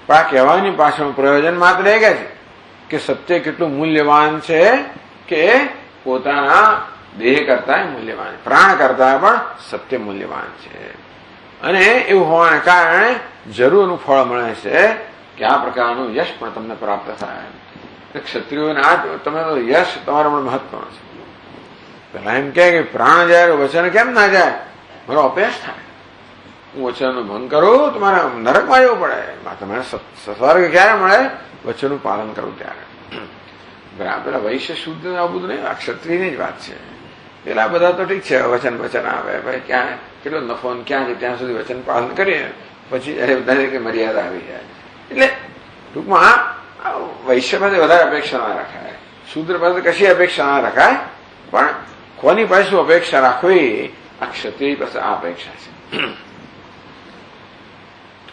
પણ આ કહેવાની પાછળનું પ્રયોજન માત્ર એ કહે છે કે સત્ય કેટલું મૂલ્યવાન છે કે પોતાના દેહ કરતા મૂલ્યવાન, પ્રાણ કરતા પણ સત્ય મૂલ્યવાન છે. અને એવું હોવાને કારણે જરૂરનું ફળ મળે છે કે આ પ્રકારનું યશ પણ તમને પ્રાપ્ત થાય. ક્ષત્રિયોને આ તમે તો યશ તમારા પણ મહત્વનું છે. પેલા એમ કે પ્રાણ જાય વચન કેમ ના જાય? મારો અપયશ થાય, હું વચનનો ભંગ કરું તો મારે નરકમાં જવું પડે. તમારે સ્વર્ગ ક્યારે મળે? વચનનું પાલન કરવું ત્યારે. બરાબર. પેલા વૈશ્ય શુદ્ધ આવું બધું નહીં, આ ક્ષત્રિયની જ વાત છે. પેલા બધા તો ઠીક છે, વચન આવે ભાઈ, ક્યાં કેટલો નફો ક્યાં છે ત્યાં સુધી વચન પાલન કરીએ, પછી દરેક મર્યાદા આવી જાય. એટલે ટૂંકમાં વૈશ્ય પાસે વધારે અપેક્ષા ના રખાય, શુદ્ર પાસે કશી અપેક્ષા ના રખાય. પણ કોની પાસે અપેક્ષા રાખવી? આ ક્ષત્રિય પાસે આ અપેક્ષા છે.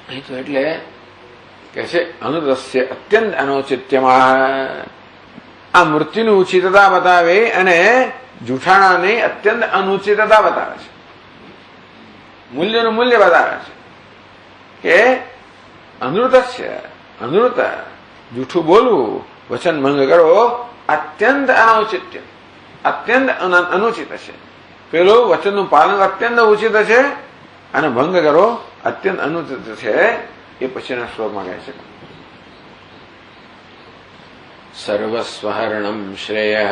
અહીં તો એટલે કે છે અનુરસ્ય અત્યંત અનૌચિત્યમાં. આ મૃત્યુની ઉચિતતા બતાવે અને જૂઠાણાની અત્યંત અનુચિતતા બતાવે છે. મૂલ્યનું મૂલ્ય બતાવે છે કે અનૃત જૂઠું બોલવું, વચન ભંગ કરવો અત્યંત અનૌચિત્ય, અત્યંત અનુચિત છે. પેલું વચનનું પાલન અત્યંત ઉચિત છે અને ભંગ કરવો અત્યંત અનુચિત છે. એ પછીના શ્લોકમાં કહે છે સર્વસ્વહર્ણમ શ્રેય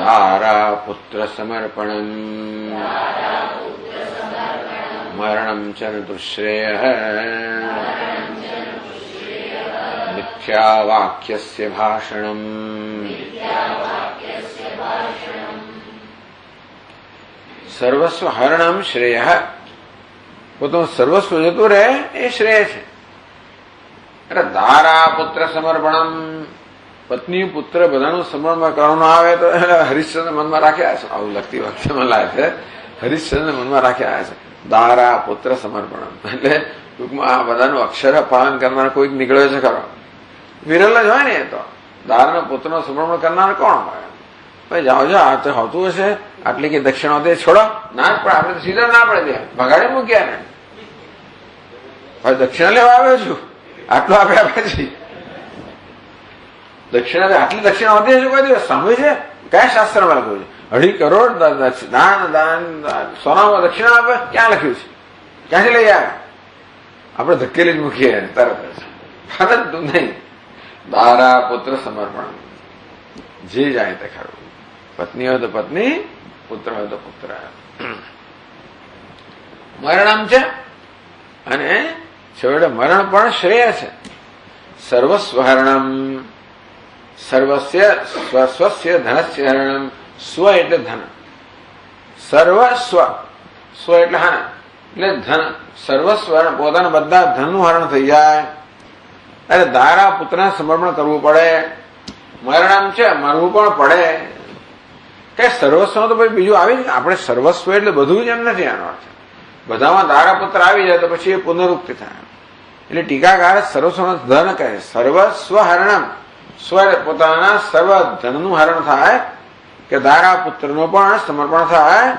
दारापुत्रसमर्पणम् मरणं च न दुःश्रेयः मिथ्यावाक्यस्य भाषणम् સર્વસ્વ હરણમ શ્રેય. પોતાનું સર્વસ્વ જતું રહે એ શ્રેય છે. એટલે દારા પુત્ર સમર્પણમ, પત્ની પુત્ર બધાનું સમર્પણ કરવાનું આવે તો હરિશ્ચંદ્ર મનમાં રાખ્યા છે. આવું લખતી વખતે મને લાગે છે હરિશ્ચંદ્ર મનમાં રાખ્યા છે દારા પુત્ર સમર્પણમ. એટલે ટૂંકમાં આ બધાનું અક્ષર પાલન કરનાર કોઈક નીકળ્યો છે ખરો. વિરલ જ હોય ને એ તો. દારના પુત્રનું સમર્પણ કરનાર કોણ હોય? ભાઈ જાઓ જાઓ, આ તો હોતું હશે આટલી કે દક્ષિણા તે છોડો ના જ પડે. આપણે તો સીધા ના પડે ત્યાં ભગાડી મૂક્યા ને. હવે દક્ષિણા લેવા આવ્યો છું, આટલું આપ્યા પછી દક્ષિણા આટલી દક્ષિણા હોતી હશે કોઈ દિવસ સાંભળ્યું છે? કયા શાસ્ત્રમાં લખ્યું છે 2.5 કરોડ દાન સોનામાં દક્ષિણા આપે? ક્યાં લખ્યું છે? ક્યાંથી લઈ આવ્યા? આપણે ધકેલી જ મૂકીએ તરત જ. પરંતુ નહીં, દારા પુત્ર સમર્પણ જે જાય તે ખરું. પત્ની હોય તો પત્ની, પુત્ર હોય તો પુત્ર. મરણમ છે અને છેવટે મરણ પણ શ્રેય છે. સર્વસ્વ હરણમ, સર્વસ્ય સ્વસ્ય ધનસ્ય હરણમ. સ્વ એટલે ધન, સર્વસ્વ સ્વ એટલે હન એટલે ધન. સર્વસ્વ પોતાના બધા ધનનું હરણ થઈ જાય. અરે દારા પુત્રને સમર્પણ કરવું પડે. મરણમ છે, મરવું પણ પડે. કે સર્વસ્વ તો પછી બીજું આવી જ. આપણે સર્વસ્વ એટલે બધું જ એમ નથી. આનો અર્થ બધામાં દારાપુત્ર આવી જાય તો પછી એ પુનરુક્તિ થાય. એટલે ટીકાકાર સર્વસ્વનો ધન કહે. સર્વસ્વ હરણમ, સ્વ પોતાના સર્વ ધનનું હરણ થાય કે દારાપુત્રનું પણ સમર્પણ થાય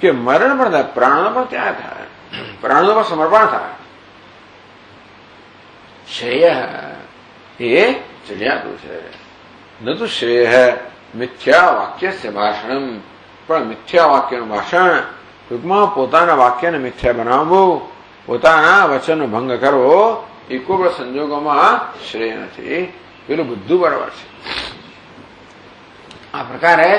કે મરણ પણ થાય, પ્રાણનો પણ ત્યાં થાય, પ્રાણનું પણ સમર્પણ થાય. શ્રેય એ ચડિયાતું છે. ન તો શ્રેય મિથ્યા વાક્યસ્ય ભાષણમ, પણ મિથ્યા વાક્યનું ભાષણ, ટૂંકમાં પોતાના વાક્યને મિથ્યા બનાવવું, પોતાના વચનનો ભંગ કરવો એ કોઈ પણ સંજોગોમાં શ્રેય નથી. પેલું બધું બરાબર છે. આ પ્રકારે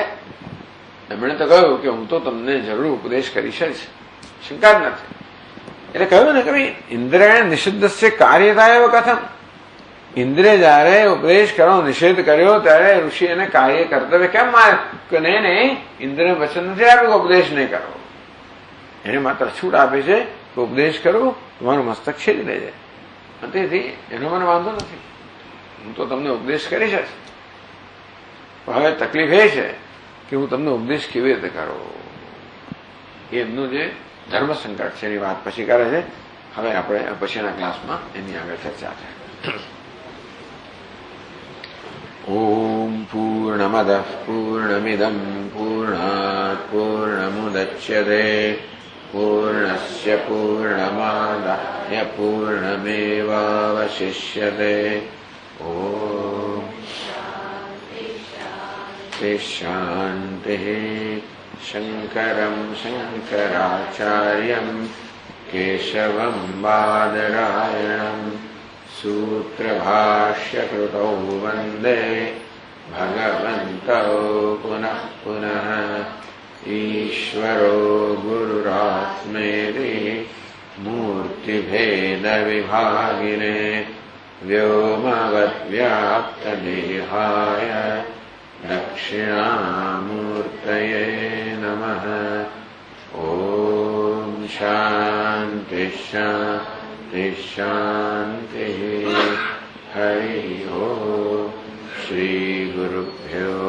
એમણે તો કહ્યું કે હું તો તમને જરૂર ઉપદેશ કરીશ જ, શંકા જ નથી. એટલે કહ્યું ને કે ભાઈ ઇન્દ્રિય નિષિદ્ધસ્ય કાર્યતા એવ કથમ. ઇન્દ્રિય જયારે ઉપદેશ કરવાનો નિષેધ કર્યો ત્યારે ઋષિ એને કાર્ય કર્તવ્ય કેમ માર્યું કે નહીં, ઇન્દ્રિય વચન નથી આપ્યું કે ઉપદેશ નહીં કરવો. એને માત્ર છૂટ આપે છે કે ઉપદેશ કરવો તમારું મસ્તક છેદી લેજે. તેથી એનો મને વાંધો નથી, હું તો તમને ઉપદેશ કરીશ જ. હવે તકલીફ એ છે કે હું તમને ઉપદેશ કેવી રીતે કરો. એમનું જે ધર્મ સંકટ છે એની વાત પછી કરે છે. હવે આપણે પછીના ક્લાસમાં એની આગળ ચર્ચા છે. ઓમ પૂર્ણમદ પૂર્ણમિદમ પૂર્ણાત પૂર્ણમુદચ્યતે પૂર્ણસ્ય પૂર્ણમાદાય પૂર્ણમેવાવશિષ્યતે. ઓમ શાંતિ. શંકરમ શંકરાચાર્યમ કેશવમ બાદરાયણમ સૂત્રભાષ્યકૃતૌ વંદે ભગવन्तૌ પુનઃ પુનઃ. ઈશ્વરો ગુરુરાત્મેતિ મૂર્તિભેદવિભાગિને વ્યોમવદ્વ્યાપ્તદેહાય દક્ષિણામૂર્તયે નમઃ. ઓમ શાંતિ શાંતિ શાંતિ. હરિ ઓમ. શ્રી ગુરુભ્યો